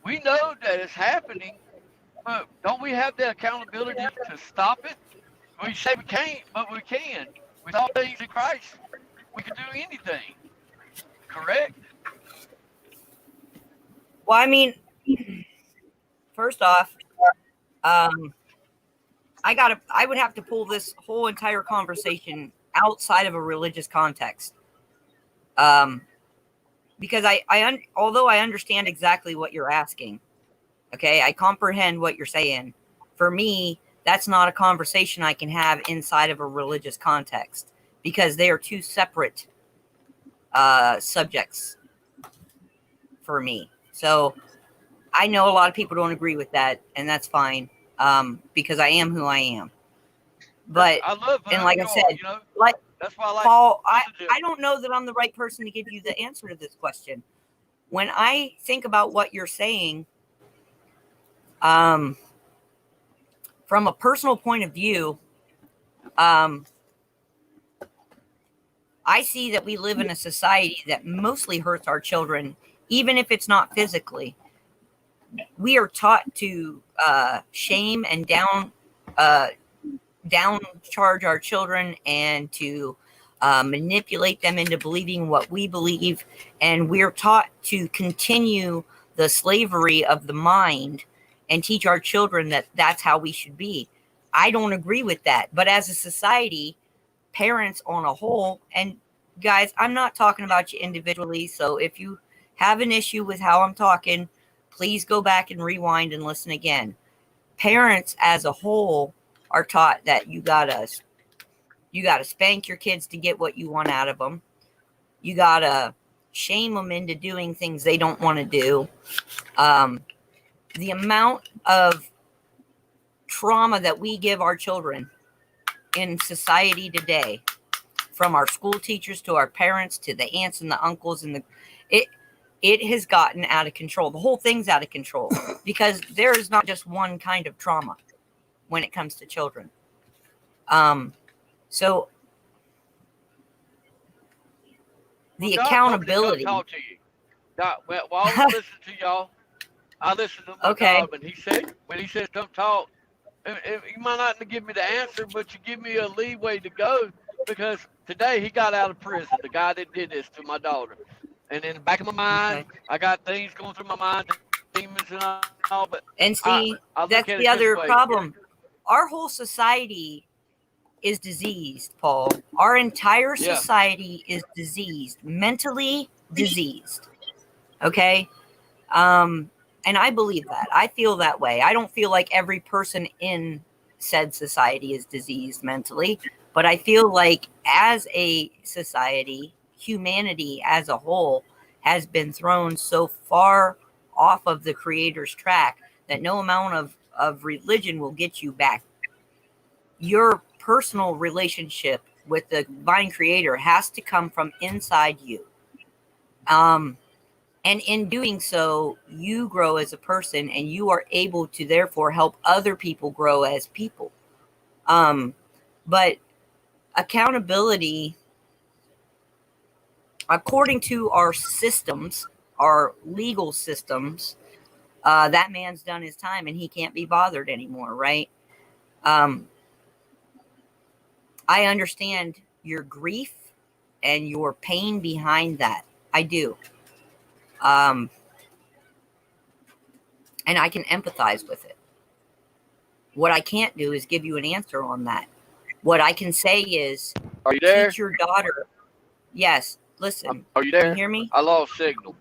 We know that it's happening, but don't we have the accountability to stop it? We say we can't, but we can. With all things in Christ, we can do anything. Correct? Well, I mean, first off, I would have to pull this whole entire conversation outside of a religious context. Because although I understand exactly what you're asking, okay, I comprehend what you're saying. For me, that's not a conversation I can have inside of a religious context because they are two separate subjects for me. So I know a lot of people don't agree with that, and that's fine. Because I am who I am. But I love and like I said, That's why I like Paul, to listen to I don't know that I'm the right person to give you the answer to this question. When I think about what you're saying, from a personal point of view, I see that we live in a society that mostly hurts our children, even if it's not physically. We are taught to shame and downcharge our children and to manipulate them into believing what we believe. And we're taught to continue the slavery of the mind and teach our children that that's how we should be. I don't agree with that. But as a society, parents on a whole, and guys, I'm not talking about you individually. So if you have an issue with how I'm talking, please go back and rewind and listen again. Parents as a whole are taught that you gotta spank your kids to get what you want out of them. You gotta shame them into doing things they don't want to do. The amount of trauma that we give our children in society today, from our school teachers to our parents to the aunts and the uncles and it has gotten out of control. The whole thing's out of control because there is not just one kind of trauma when it comes to children. So the accountability. Talk to you. While I was listening to y'all, I listened to my dog, and when he says don't talk, you might not give me the answer, but you give me a leeway to go because today he got out of prison, the guy that did this to my daughter. And in the back of my mind, I got things going through my mind, demons and all. But and see, that's the other problem. Our whole society is diseased, Paul. Our entire society is diseased, mentally diseased. Okay? And I believe that. I feel that way. I don't feel like every person in said society is diseased mentally, but I feel like as a society, humanity as a whole has been thrown so far off of the Creator's track that no amount of religion will get you back. Your personal relationship with the divine Creator has to come from inside you. And in doing so, you grow as a person and you are able to therefore help other people grow as people. But accountability, according to our systems, our legal systems, that man's done his time and he can't be bothered anymore, right? I understand your grief and your pain behind that. I do. And I can empathize with it. What I can't do is give you an answer on that. What I can say is, are you there? Teach your daughter. Yes. Listen. Are you there? Can you hear me? I lost signal.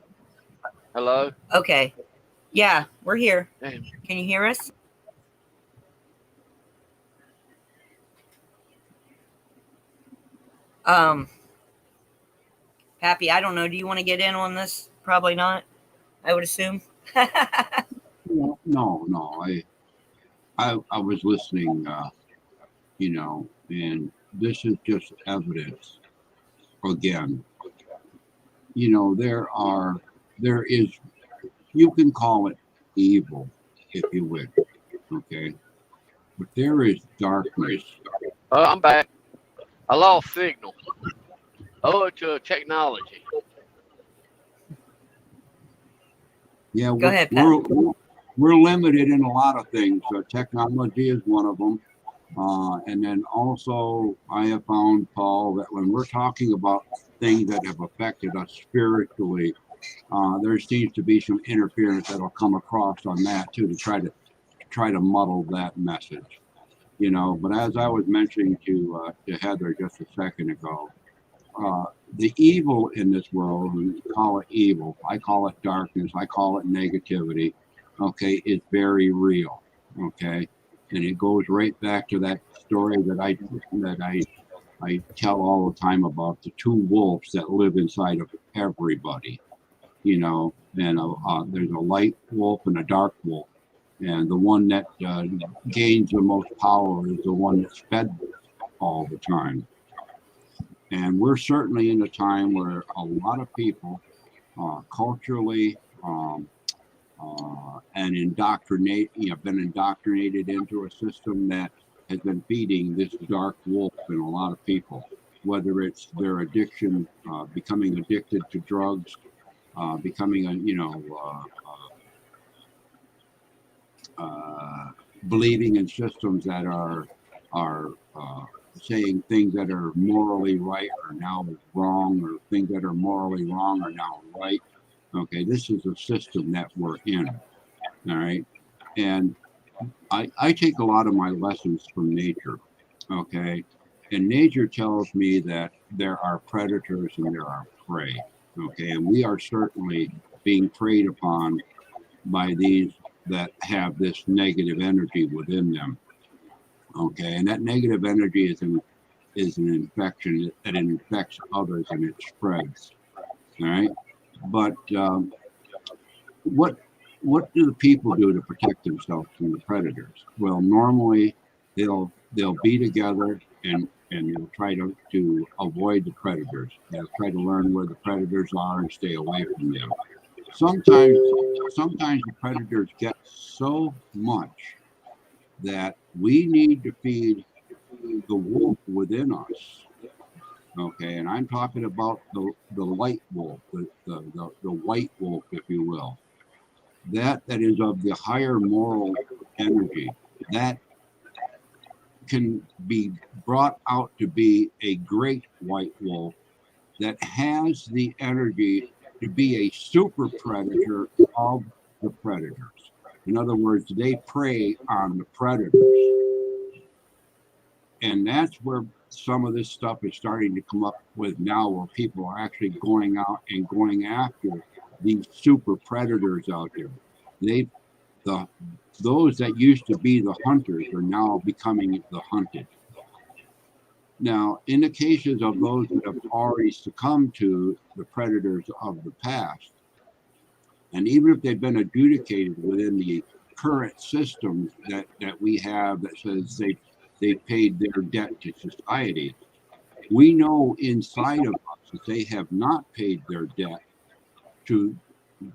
Hello? Okay. Yeah, we're here. Damn. Can you hear us? Pappy, I don't know. Do you want to get in on this? Probably not. I would assume. No. I was listening, and this is just evidence. Again, there is, you can call it evil if you wish, okay? But there is darkness. I'm back. I lost signal. To technology. Yeah, Go ahead, Pat. We're limited in a lot of things. So technology is one of them. And then also I have found, Paul, that when we're talking about things that have affected us spiritually, there seems to be some interference that'll come across on that too, to try to muddle that message. But as I was mentioning to Heather just a second ago, the evil in this world, we call it evil, I call it darkness, I call it negativity, okay, is very real, okay? And it goes right back to that story that I tell all the time about the two wolves that live inside of everybody, and there's a light wolf and a dark wolf. And the one that gains the most power is the one that's fed all the time. And we're certainly in a time where a lot of people culturally and been indoctrinated into a system that has been feeding this dark wolf in a lot of people, whether it's their addiction, becoming addicted to drugs, becoming believing in systems that are saying things that are morally right are now wrong, or things that are morally wrong are now right. Okay, this is a system that we're in. All right, and I take a lot of my lessons from nature. Okay, and nature tells me that there are predators and there are prey. Okay, and we are certainly being preyed upon by these that have this negative energy within them. Okay, and that negative energy is an infection that infects others and it spreads. All right, but what do the people do to protect themselves from the predators? Well, normally they'll be together and they'll try to avoid the predators. They'll try to learn where the predators are and stay away from them. Sometimes the predators get so much that we need to feed the wolf within us. Okay, and I'm talking about the white wolf, the white wolf, if you will. That is of the higher moral energy, that can be brought out to be a great white wolf that has the energy to be a super predator of the predators. In other words, they prey on the predators. And that's where some of this stuff is starting to come up with now, where people are actually going out and going after these super predators out there. Those that used to be the hunters are now becoming the hunted. Now, in the cases of those that have already succumbed to the predators of the past, and even if they've been adjudicated within the current systems that we have that says they've paid their debt to society, we know inside of us that they have not paid their debt to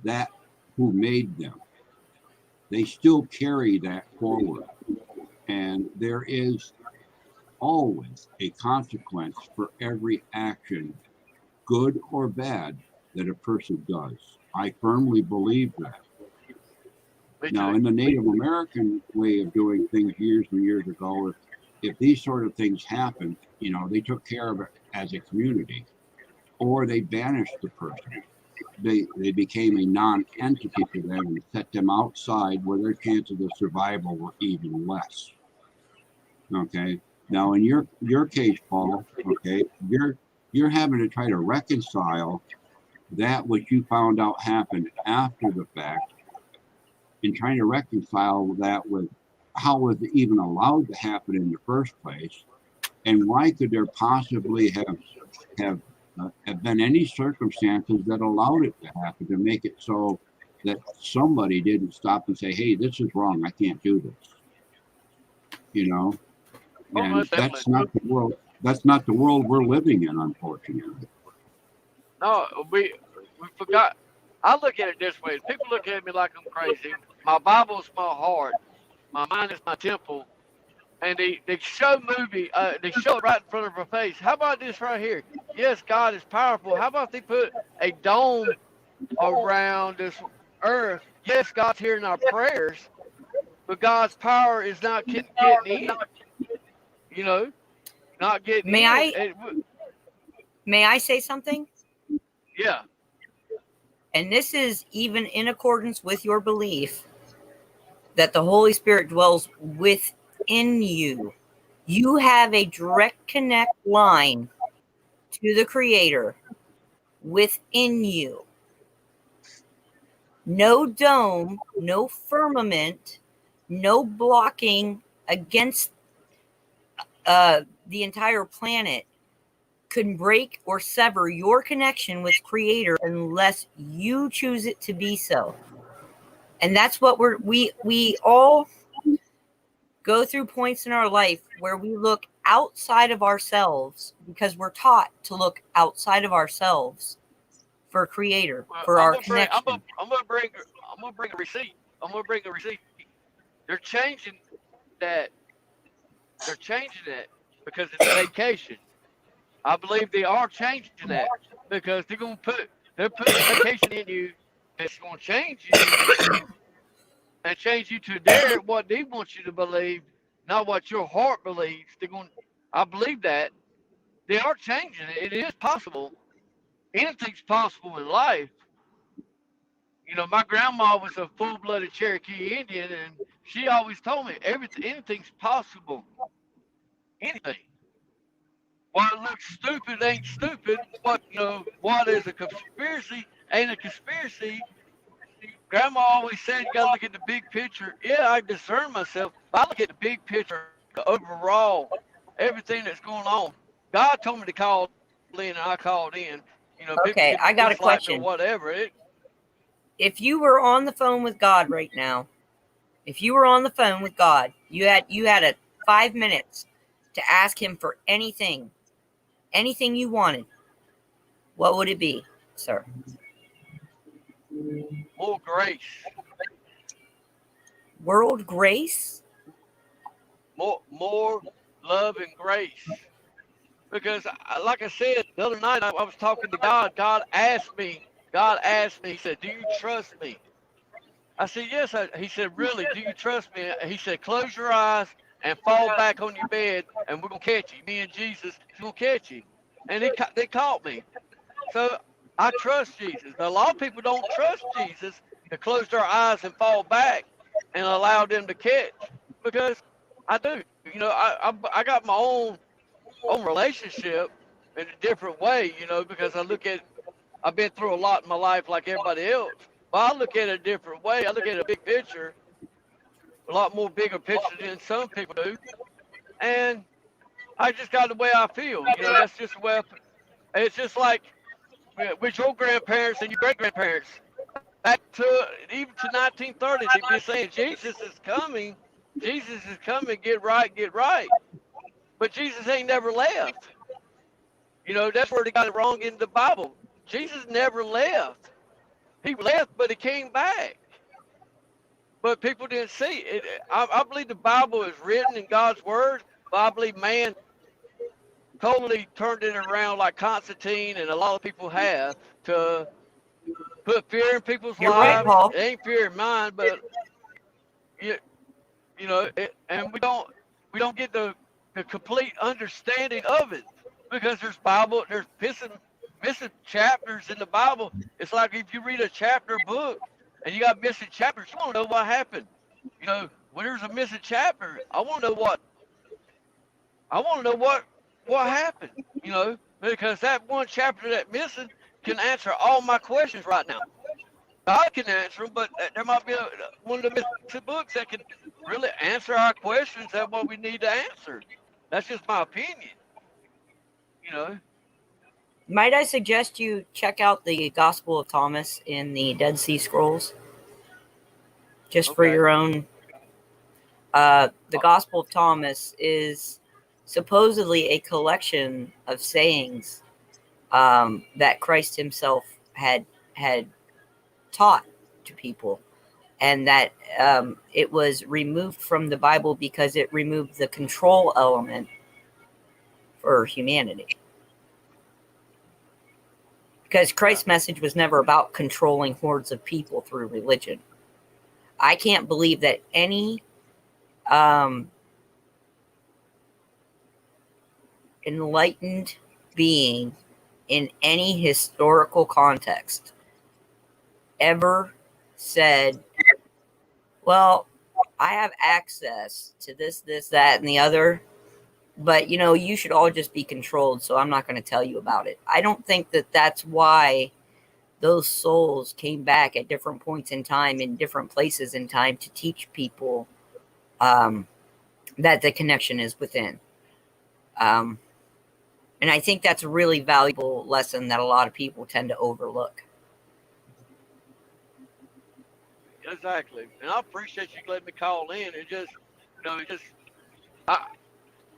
that who made them. They still carry that forward. And there is always a consequence for every action, good or bad, that a person does. I firmly believe that. Now, in the Native American way of doing things years and years ago, if these sort of things happen, they took care of it as a community, or they banished the person. They became a non-entity to them and set them outside where their chances of survival were even less. Okay. Now, in your case, Paul, okay, you're having to try to reconcile that which you found out happened after the fact, and trying to reconcile that with how was it even allowed to happen in the first place, and why could there possibly have been any circumstances that allowed it to happen, to make it so that somebody didn't stop and say, hey, this is wrong, I can't do this. And that's not the world we're living in, unfortunately. No, we forgot. I look at it this way. People look at me like I'm crazy. My Bible's my heart. My mind is my temple. And they show movie, they show it right in front of our face. How about this right here? Yes, God is powerful. How about they put a dome around this earth? Yes, God's hearing our prayers, but God's power is not getting in. Not getting in. May I say something? Yeah. And this is even in accordance with your belief that the Holy Spirit dwells within you. You have a direct connect line to the Creator within you. No dome, no firmament, no blocking against the entire planet can break or sever your connection with Creator unless you choose it to be so. And that's what we all go through points in our life where we look outside of ourselves because we're taught to look outside of ourselves for a creator, for our connection. I'm gonna bring a receipt. I'm gonna bring a receipt. They're changing that. They're changing that because it's vacation. I believe they are changing that because they're putting vacation in you that's gonna change you and change you to what they want you to believe, not what your heart believes. I believe that they are changing it. It is possible. Anything's possible in life. You know, my grandma was a full-blooded Cherokee Indian, and she always told me anything's possible. Anything. What looks stupid ain't stupid. What is a conspiracy ain't a conspiracy. Grandma always said you gotta look at the big picture. Yeah, I discern myself, but I look at the big picture, the overall, everything that's going on. God told me to call in, and I called in. Okay, I got a question. Whatever. If you were on the phone with God right now, you had 5 minutes to ask him for anything you wanted, what would it be, sir? More grace. World grace? More love and grace. Because, like I said the other night, I was talking to God. God asked me, he said, do you trust me? I said, yes. He said, really, do you trust me? He said, close your eyes and fall back on your bed, and we're going to catch you. Me and Jesus, we're going to catch you. And they caught me. So I trust Jesus. Now, a lot of people don't trust Jesus to close their eyes and fall back and allow them to catch. Because I do. I got my own relationship in a different way, because I've been through a lot in my life like everybody else. But I look at it a different way. I look at a big picture, a lot more bigger picture than some people do. And I just got the way I feel. That's just the way it's just like with your grandparents and your great-grandparents. Back to even to 1930s, they've been saying Jesus is coming, get right. But Jesus ain't never left. That's where they got it wrong in the Bible. Jesus never left. He left, but he came back. But people didn't see it. I believe the Bible is written in God's word, but I believe man totally turned it around like Constantine and a lot of people have to put fear in people's You're lives. right, Paul. It ain't fear in mine, but and we don't get the complete understanding of it because there's missing chapters in the Bible. It's like if you read a chapter book and you got missing chapters, you want to know what happened. When there's a missing chapter, I want to know what happened. Because that one chapter that's missing can answer all my questions right now. God can answer them, but there might be one of the missing books that can really answer our questions and what we need to answer. That's just my opinion. Might I suggest you check out the Gospel of Thomas in the Dead Sea Scrolls? Just for your own. The Gospel of Thomas is supposedly a collection of sayings that Christ himself had taught to people, and that it was removed from the Bible because it removed the control element for humanity. Because Christ's message was never about controlling hordes of people through religion. I can't believe that any enlightened being in any historical context ever said, well, I have access to this, that, and the other, but you should all just be controlled, so I'm not going to tell you about it. I don't think that that's why those souls came back at different points in time, in different places in time, to teach people that the connection is within. And I think that's a really valuable lesson that a lot of people tend to overlook. Exactly. And I appreciate you letting me call in. It just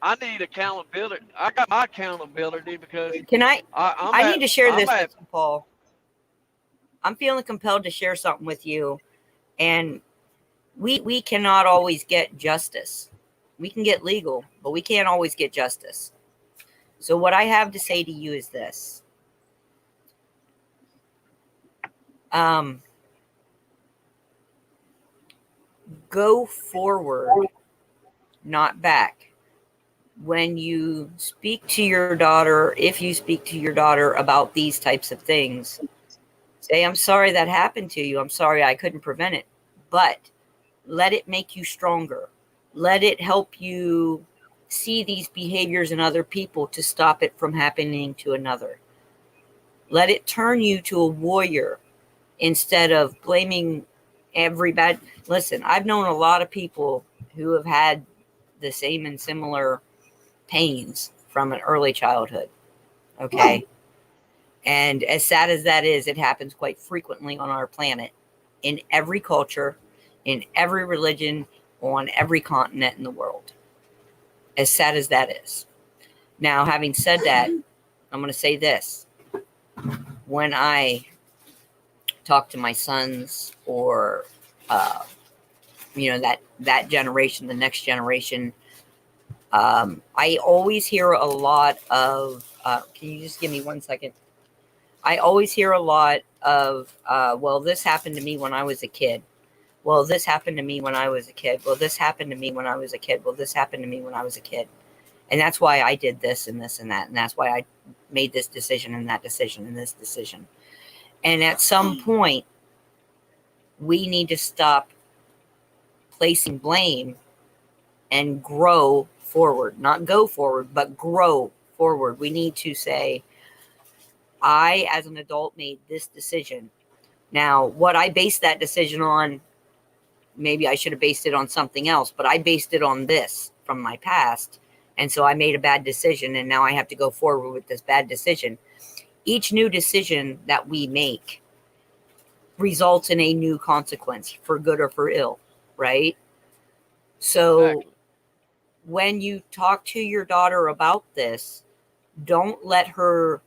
I need accountability. I got my accountability because Can I? I'm I at, need to share I'm this at, with you, Paul. I'm feeling compelled to share something with you, and we cannot always get justice. We can get legal, but we can't always get justice. So what I have to say to you is this. Go forward, not back. When you speak to your daughter, if you speak to your daughter about these types of things, say, I'm sorry that happened to you. I'm sorry I couldn't prevent it, but let it make you stronger. Let it help you see these behaviors in other people to stop it from happening to another. Let it turn you to a warrior instead of blaming every bad. Listen, I've known a lot of people who have had the same and similar pains from an early childhood. Okay. And as sad as that is, it happens quite frequently on our planet, in every culture, in every religion, on every continent in the world. As sad as that is. Now, having said that, I'm going to say this. When I talk to my sons or, that generation, the next generation, I always hear a lot of, can you just give me 1 second? I always hear a lot of, well, this happened to me when I was a kid. Well, this happened to me when I was a kid. Well, this happened to me when I was a kid. Well, this happened to me when I was a kid. And that's why I did this and this and that. And that's why I made this decision and that decision and this decision. And at some point, we need to stop placing blame and grow forward. Not go forward, but grow forward. We need to say, I, as an adult, made this decision. Now, what I based that decision on, maybe I should have based it on something else, but I based it on this from my past. And so I made a bad decision, and now I have to go forward with this bad decision. Each new decision that we make results in a new consequence, for good or for ill, right? So exactly. when you talk to your daughter about this, don't let her,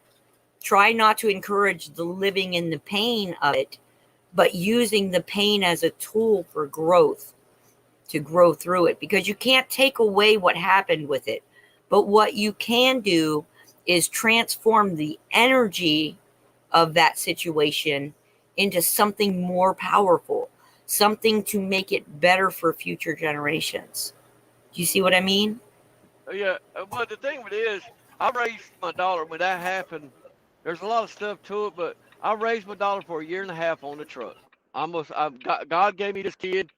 try not to encourage the living in the pain of it, but using the pain as a tool for growth, to grow through it, because you can't take away what happened with it. But what you can do is transform the energy of that situation into something more powerful, something to make it better for future generations. Do you see what I mean? Yeah, but the thing with it is, I raised my daughter when that happened. There's a lot of stuff to it, but I raised my daughter for a year and a half on the truck. God gave me this kid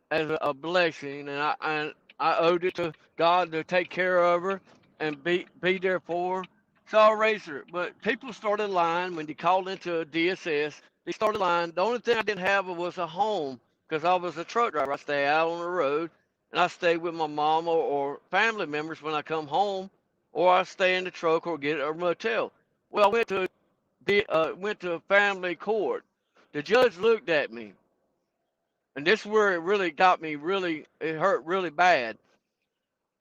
as a blessing, and I owed it to God to take care of her and be there for her. So I raised her. But people started lying when they called into DSS. They started lying. The only thing I didn't have was a home because I was a truck driver. I stay out on the road, and I stay with my mom or family members when I come home, or I stay in the truck or get a motel. Well, I went to family court. The judge looked at me, and this is where it really got me it hurt really bad.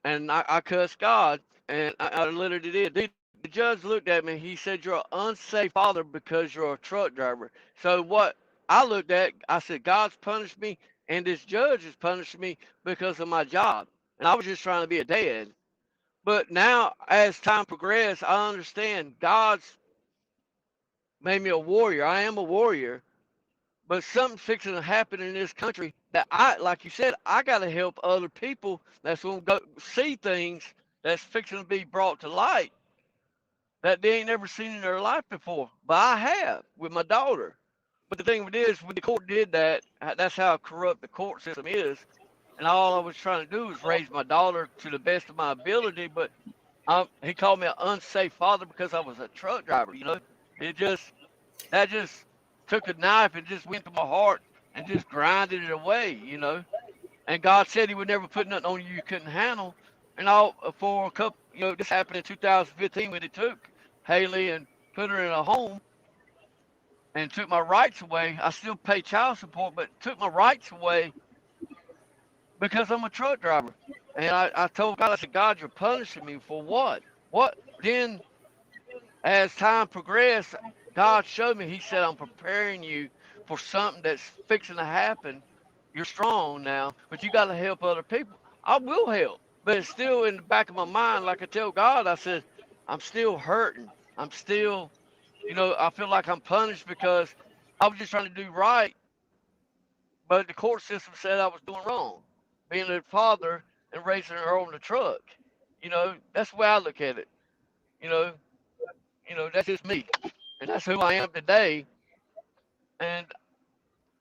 And I cussed God, and I literally did. The judge looked at me. He said, "You're an unsafe father because you're a truck driver." So what I looked at, I said, God's punished me, and this judge has punished me because of my job. And I was just trying to be a dad. But now, as time progressed, I understand God's made me a warrior. I am a warrior, but something's fixing to happen in this country that like you said, I got to help other people that's going to go see things that's fixing to be brought to light that they ain't never seen in their life before. But I have with my daughter. But the thing with it is, when the court did that, that's how corrupt the court system is. And all I was trying to do was raise my daughter to the best of my ability. But he called me an unsafe father because I was a truck driver. That just took a knife and just went to my heart and just grinded it away. And God said He would never put nothing on you couldn't handle. And all for a couple, this happened in 2015 when they took Haley and put her in a home and took my rights away. I still pay child support, but took my rights away because I'm a truck driver. And I told God, I said, God, you're punishing me for what? What? Then, as time progressed, God showed me, He said, I'm preparing you for something that's fixing to happen. You're strong now, but you got to help other people. I will help. But it's still in the back of my mind, like I tell God, I said, I'm still hurting. I'm still, I feel like I'm punished because I was just trying to do right, but the court system said I was doing wrong, being a father and raising her on the truck. That's the way I look at it. You know, that's just me, and that's who I am today. And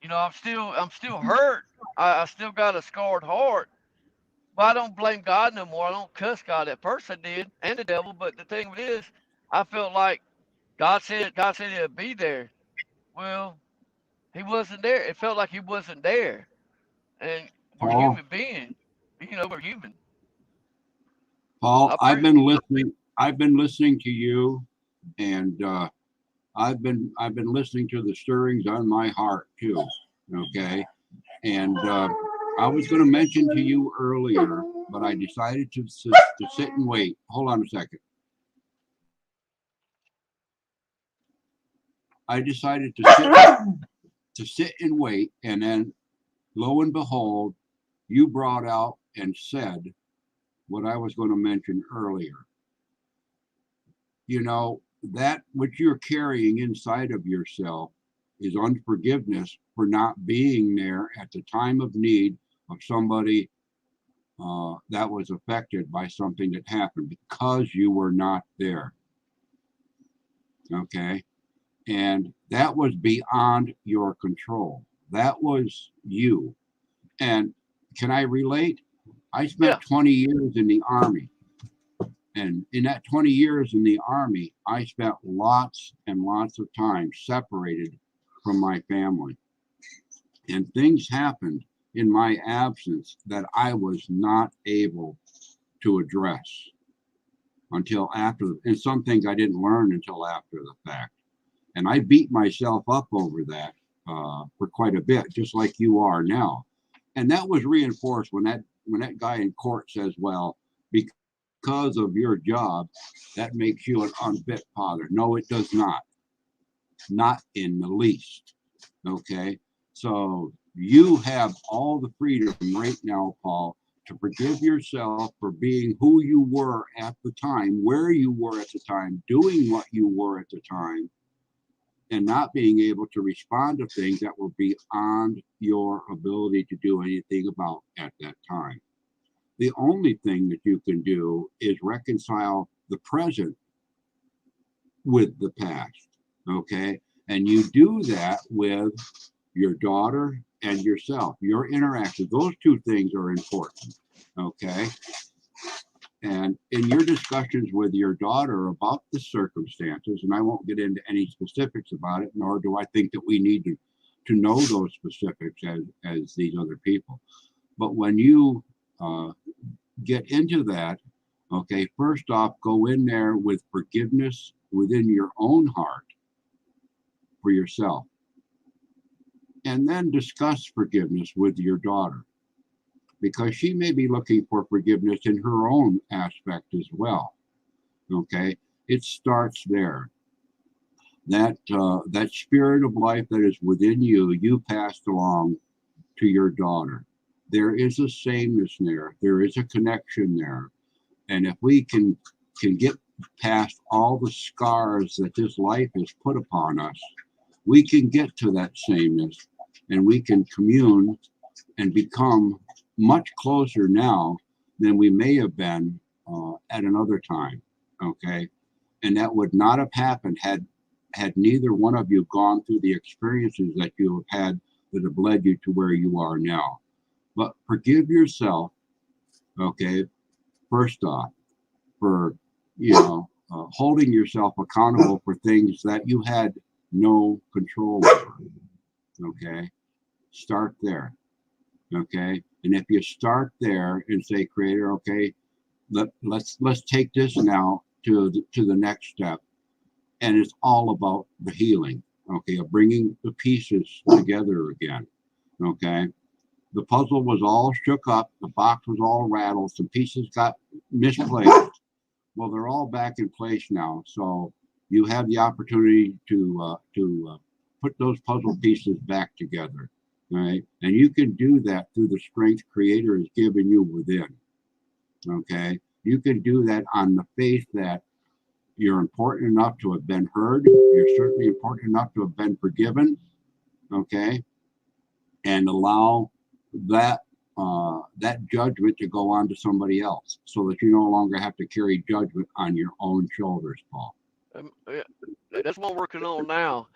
I'm still hurt. I still got a scarred heart, but I don't blame God no more. I don't cuss God. At first I did, and the devil. But the thing is, I felt like God said He'd be there. Well, He wasn't there. It felt like He wasn't there. And we're Paul, human beings. We're human. Paul, I I've pray. been listening. I've been listening to you, and I've been listening to the stirrings on my heart too. Okay, and I was going to mention to you earlier, but I decided to sit and wait. Hold on a second. I decided to sit and wait, and then lo and behold, you brought out and said what I was going to mention earlier. That which you're carrying inside of yourself is unforgiveness for not being there at the time of need of somebody that was affected by something that happened because you were not there. Okay. And that was beyond your control. That was you. And can I relate? I spent Yeah. 20 years in the Army. And in that 20 years in the Army, I spent lots and lots of time separated from my family. And things happened in my absence that I was not able to address until after, and some things I didn't learn until after the fact. And I beat myself up over that for quite a bit, just like you are now. And that was reinforced when that guy in court says, well, because of your job, that makes you an unfit father. No, it does not. Not in the least. Okay. So you have all the freedom right now, Paul, to forgive yourself for being who you were at the time, where you were at the time, doing what you were at the time, and not being able to respond to things that were beyond your ability to do anything about at that time. The only thing that you can do is reconcile the present with the past, okay? And you do that with your daughter and yourself, your interaction. Those two things are important, okay? And in your discussions with your daughter about the circumstances, and I won't get into any specifics about it, nor do I think that we need to know those specifics as these other people. But when you get into that, okay, first off, go in there with forgiveness within your own heart for yourself. And then discuss forgiveness with your daughter, because she may be looking for forgiveness in her own aspect as well. Okay, it starts there. That spirit of life that is within you passed along to your daughter. There is a sameness there. There is a connection there. And if we can get past all the scars that this life has put upon us, we can get to that sameness, and we can commune and become much closer now than we may have been at another time. Okay, and that would not have happened had neither one of you gone through the experiences that you have had that have led you to where you are now. But forgive yourself, okay, first off, for holding yourself accountable for things that you had no control over. Okay, start there. Okay, and if you start there and say, Creator, okay, let's take this now to the next step, and it's all about the healing. Okay, of bringing the pieces together again. Okay, the puzzle was all shook up, the box was all rattled, some pieces got misplaced. Well, they're all back in place now, so you have the opportunity to put those puzzle pieces back together, right? And you can do that through the strength Creator has given you within. Okay, you can do that on the faith that you're important enough to have been heard. You're certainly important enough to have been forgiven. Okay, and allow that that judgment to go on to somebody else, so that you no longer have to carry judgment on your own shoulders, Paul. Yeah, that's what I'm working on now.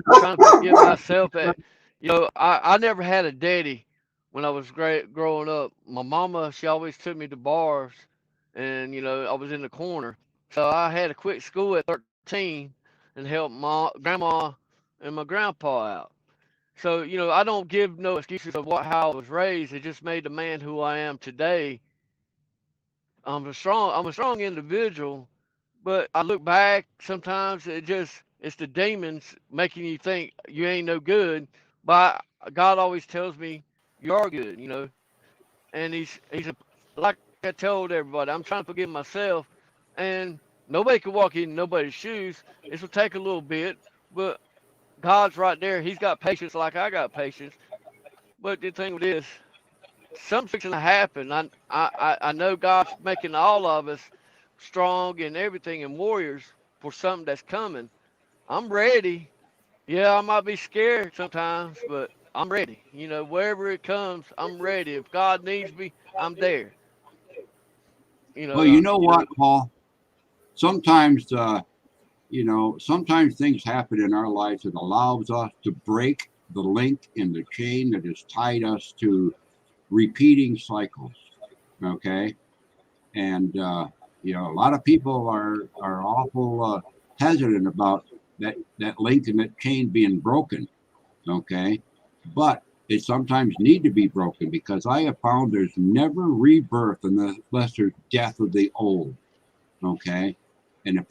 I'm trying to forgive myself. I never had a daddy when I was growing up. My mama, she always took me to bars, and I was in the corner. So I had to quit school at 13 and help my grandma and my grandpa out. So I don't give no excuses of how I was raised. It just made the man who I am today. I'm a strong individual, but I look back sometimes. It's the demons making you think you ain't no good. But God always tells me you are good, And like I told everybody, I'm trying to forgive myself, and nobody can walk in nobody's shoes. This will take a little bit, but God's right there. He's got patience like I got patience. But the thing with this, something's fixing to happen. I know God's making all of us strong and everything and warriors for something that's coming. I'm ready. Yeah, I might be scared sometimes, but I'm ready. Wherever it comes, I'm ready. If God needs me, I'm there. Well, you know what, Paul? Sometimes, sometimes things happen in our lives that allows us to break the link in the chain that has tied us to repeating cycles. Okay, and a lot of people are awful hesitant about that link and that chain being broken. Okay, but they sometimes need to be broken, because I have found there's never rebirth unless there's death of the old. Okay, and if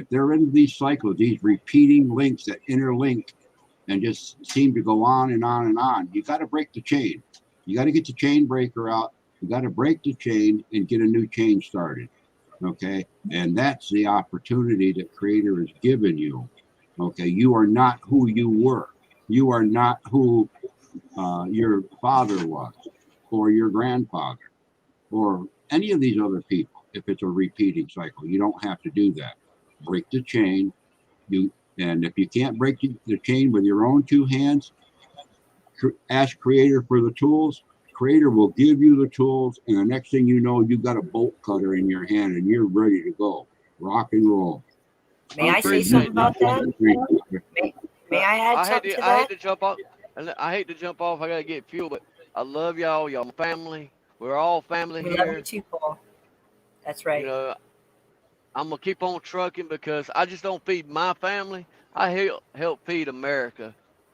they're in these cycles, these repeating links that interlink and just seem to go on and on and on, you got to break the chain. You got to get the chain breaker out. You got to break the chain and get a new chain started. Okay, and that's the opportunity that Creator has given you. Okay, you are not who you were. You are not who your father was, or your grandfather, or any of these other people. If it's a repeating cycle, you don't have to do that. Break the chain. And if you can't break the chain with your own two hands, ask Creator for the tools. Creator will give you the tools, and the next thing you know, you got a bolt cutter in your hand and you're ready to go. Rock and roll. May I say something about that? May I add something to that? I hate to jump off. I hate to jump off. I gotta get fuel, but I love y'all. Y'all my family. We're all family We here. love you too, Paul. That's right. I'm gonna keep on trucking because I just don't feed my family. I help feed America.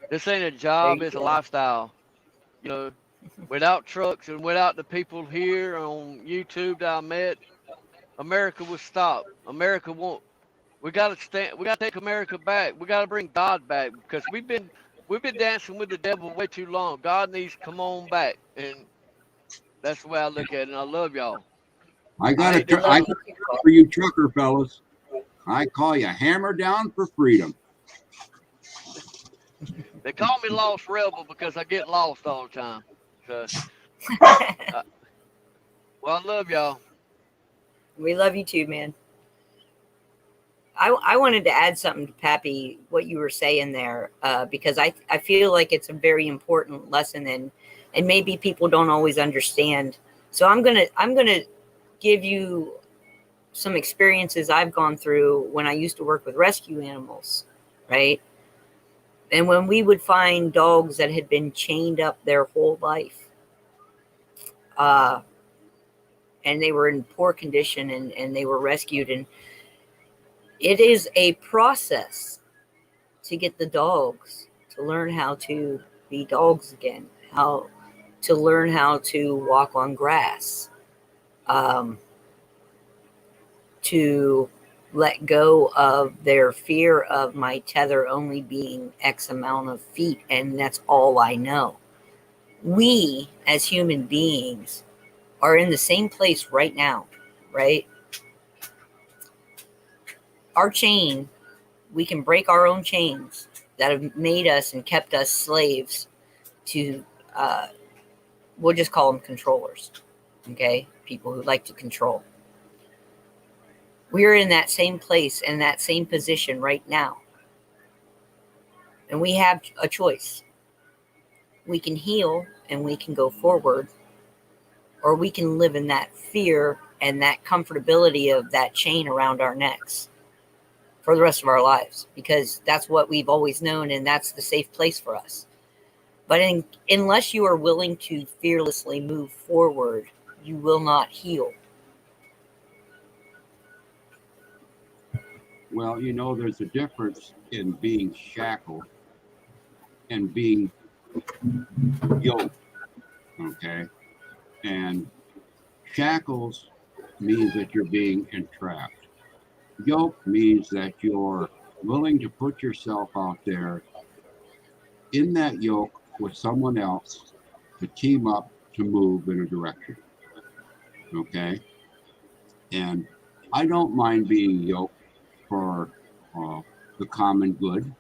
This ain't a job; it's a lifestyle. Without trucks and without the people here on YouTube that I met, America would stop. America won't. We gotta stand. We gotta take America back. We gotta bring God back, because we've been dancing with the devil way too long. God needs to come on back, and that's the way I look at it. And I love y'all. I got for you trucker fellas. I call you Hammer Down for Freedom. They call me Lost Rebel because I get lost all the time. So, well, I love y'all. We love you too, man. I wanted to add something to Pappy, what you were saying there, because I feel like it's a very important lesson, and maybe people don't always understand. So I'm gonna give you some experiences I've gone through when I used to work with rescue animals, right? And when we would find dogs that had been chained up their whole life, and they were in poor condition, and they were rescued, and it is a process to get the dogs to learn how to be dogs again, how to learn how to walk on grass, to let go of their fear of my tether only being X amount of feet, and that's all I know. we as human beings are in the same place right now, right? Our chain, we can break our own chains that have made us and kept us slaves to, we'll just call them controllers, okay? People who like to control. We're in that same place and that same position right now. And we have a choice. We can heal and we can go forward, or we can live in that fear and that comfortability of that chain around our necks for the rest of our lives, because that's what we've always known and that's the safe place for us. But unless you are willing to fearlessly move forward, you will not heal. Well, you know, there's a difference in being shackled and being yoked, okay? And shackles means that you're being entrapped. Yoke means that you're willing to put yourself out there in that yoke with someone else to team up to move in a direction, okay? And I don't mind being yoked for the common good,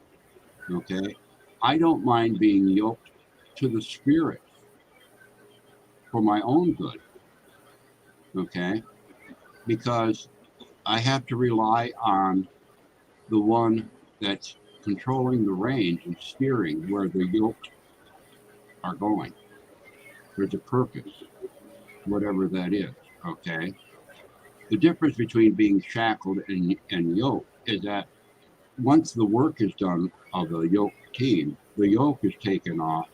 okay? I don't mind being yoked to the spirit for my own good, okay? Because I have to rely on the one that's controlling the reins and steering where the yoked are going. There's a purpose, whatever that is, okay? The difference between being shackled and yoked is that once the work is done of the yoke team, the yoke is taken off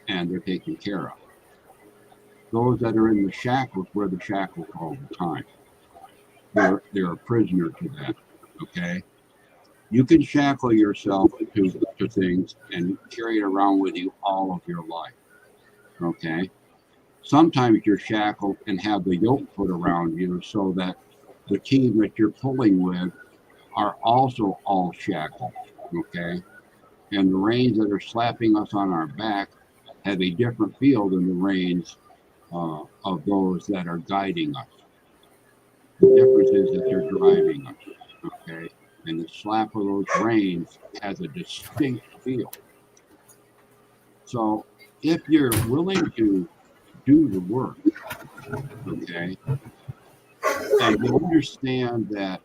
and they're taken care of. Those that are in the shackles wear the shackles all the time. They're a prisoner to that, okay? You can shackle yourself to things and carry it around with you all of your life, okay? Sometimes you're shackled and have the yoke put around you so that the team that you're pulling with are also all shackled, okay? And the reins that are slapping us on our back have a different feel than the reins of those that are guiding us. The difference is that they're driving us, okay? And the slap of those reins has a distinct feel. So if you're willing to do the work, okay, and you understand that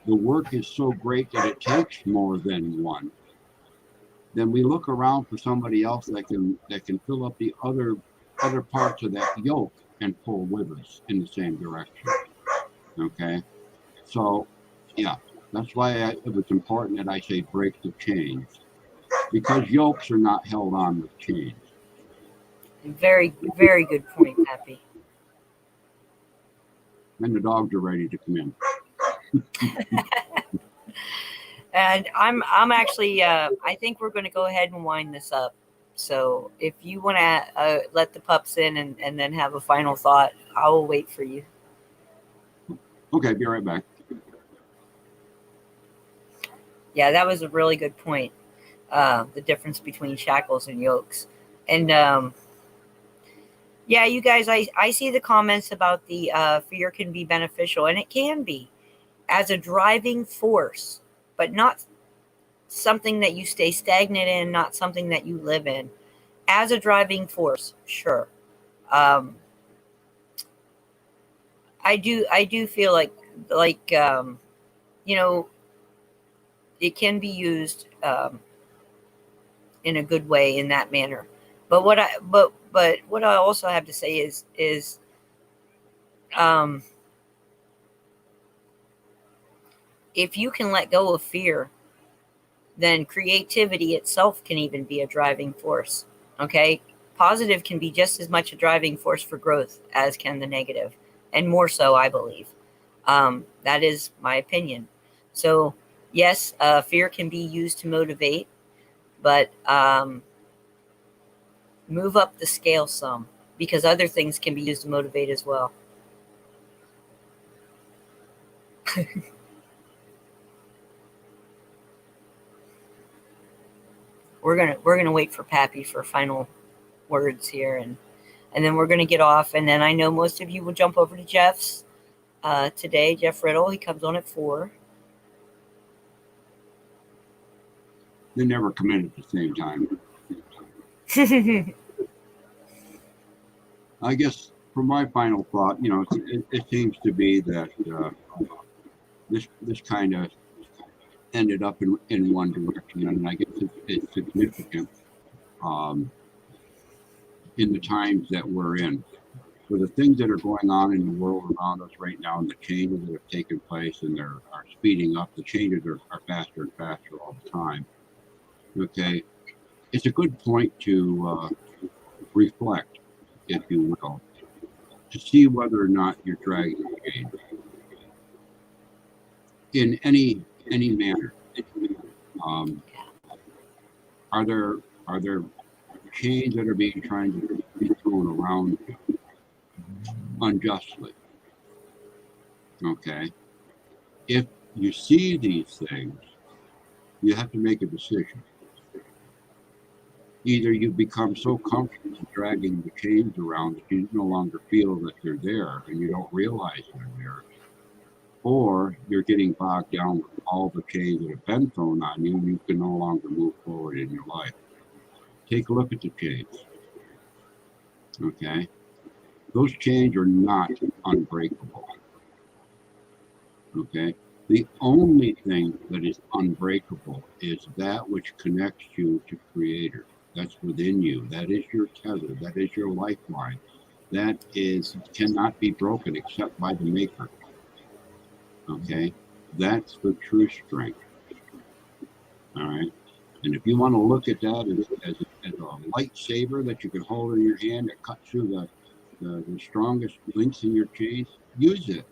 the work is so great that it takes more than one, then we look around for somebody else that can fill up the other parts of that yoke and pull with us in the same direction. Okay, so yeah, that's why it was important that I say break the chains, because yokes are not held on with chains. Very, very good point, Pappy. And the dogs are ready to come in. And I'm actually I think we're going to go ahead and wind this up. So if you want to let the pups in and then have a final thought, I will wait for you. Okay, be right back. Yeah, that was a really good point. The difference between shackles and yokes. And yeah, you guys, I see the comments about the fear can be beneficial, and it can be as a driving force, but not something that you stay stagnant in, not something that you live in. As a driving force, sure. I do feel like you know, it can be used in a good way in that manner. But what I also have to say is if you can let go of fear, then creativity itself can even be a driving force. Okay, positive can be just as much a driving force for growth as can the negative, and more so, I believe. That is my opinion. So yes, fear can be used to motivate, but move up the scale some, because other things can be used to motivate as well. We're gonna wait for Pappy for final words here, and then we're going to get off. And then I know most of you will jump over to Jeff's today. Jeff Riddle, he comes on at 4. They never come in at the same time. I guess for my final thought, you know, it seems to be that this kind of ended up in one direction, and I guess it's significant in the times that we're in. For the things that are going on in the world around us right now, and the changes that have taken place, and are speeding up, the changes are faster and faster all the time. Okay, it's a good point to reflect, if you will, to see whether or not you're dragging the chain in any manner. Are there chains that are being trying to be thrown around unjustly? Okay, if you see these things, you have to make a decision. Either you become so comfortable dragging the chains around that you no longer feel that they're there and you don't realize they're there, or you're getting bogged down with all the chains that have been thrown on you and you can no longer move forward in your life. Take a look at the chains. Okay? Those chains are not unbreakable. Okay? The only thing that is unbreakable is that which connects you to Creator. That's within you. That is your tether. That is your lifeline. That cannot be broken except by the Maker. Okay? That's the true strength. All right? And if you want to look at that as a lightsaber that you can hold in your hand that cuts through the strongest links in your chains, use it.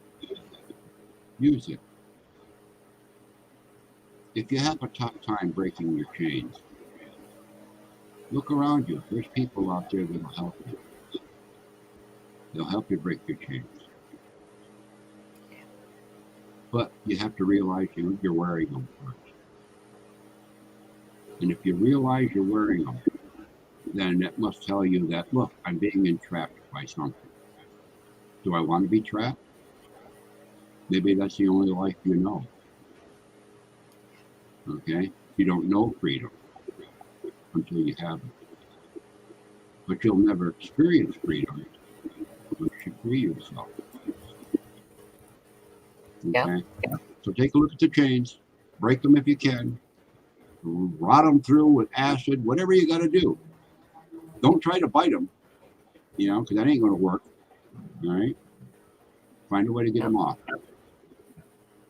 Use it. If you have a tough time breaking your chains, look around you. There's people out there that will help you. They'll help you break your chains. But you have to realize you're wearing them first. And if you realize you're wearing them, then that must tell you that, look, I'm being entrapped by something. Do I want to be trapped? Maybe that's the only life you know. Okay? You don't know freedom until you have it. But you'll never experience freedom unless you free yourself. Okay? Yeah. So take a look at the chains, break them if you can, rot them through with acid, whatever you got to do. Don't try to bite them, because that ain't going to work. All right? Find a way to get them off.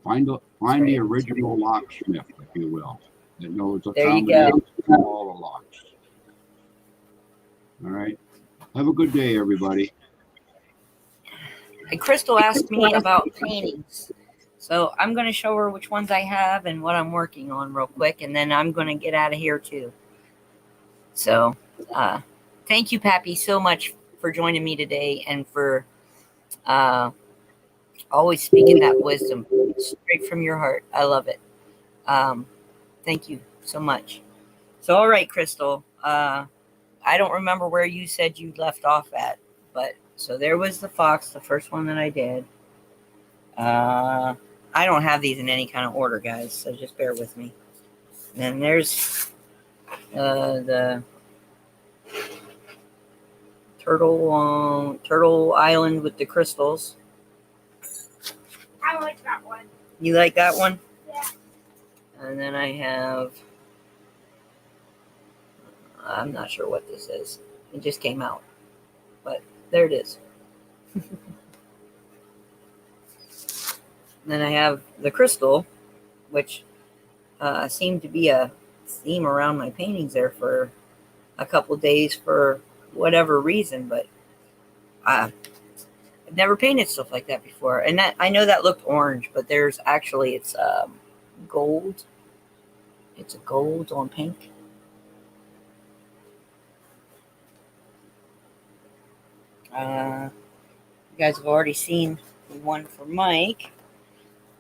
Find the original locksmith, if you will, that knows the combination of all the locks. All right. Have a good day, everybody. And Crystal asked me about paintings. So I'm going to show her which ones I have and what I'm working on real quick. And then I'm going to get out of here too. So thank you, Pappy, so much for joining me today and for always speaking that wisdom straight from your heart. I love it. Thank you so much. So, all right, Crystal. I don't remember where you said you left off at, but so there was the fox, the first one that I did. I don't have these in any kind of order, guys, so just bear with me. And then there's the Turtle Island with the crystals. I like that one. You like that one? Yeah. And then I have, I'm not sure what this is. It just came out. But there it is. Then I have the crystal, which seemed to be a theme around my paintings there for a couple days for whatever reason, but I've never painted stuff like that before. And that I know that looked orange, but there's actually it's gold. It's a gold on pink. You guys have already seen the one for Mike.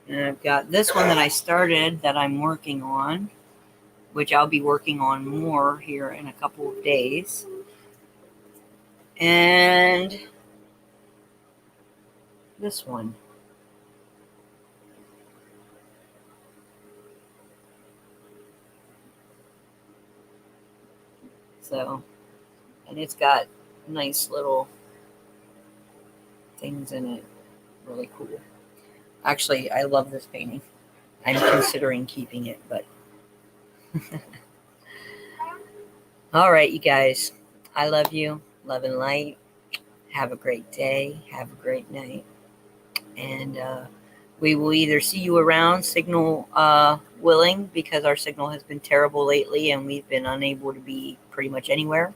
And I've got this one that I started that I'm working on, which I'll be working on more here in a couple of days. And this one. So, and it's got nice little things in it. Really cool. Actually, I love this painting. I'm considering keeping it, but all right, you guys. I love you. Love and light. Have a great day. Have a great night. And we will either see you around, signal willing, because our signal has been terrible lately and we've been unable to be pretty much anywhere.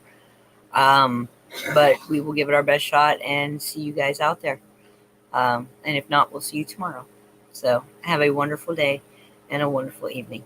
But we will give it our best shot and see you guys out there. And if not, we'll see you tomorrow. So have a wonderful day and a wonderful evening.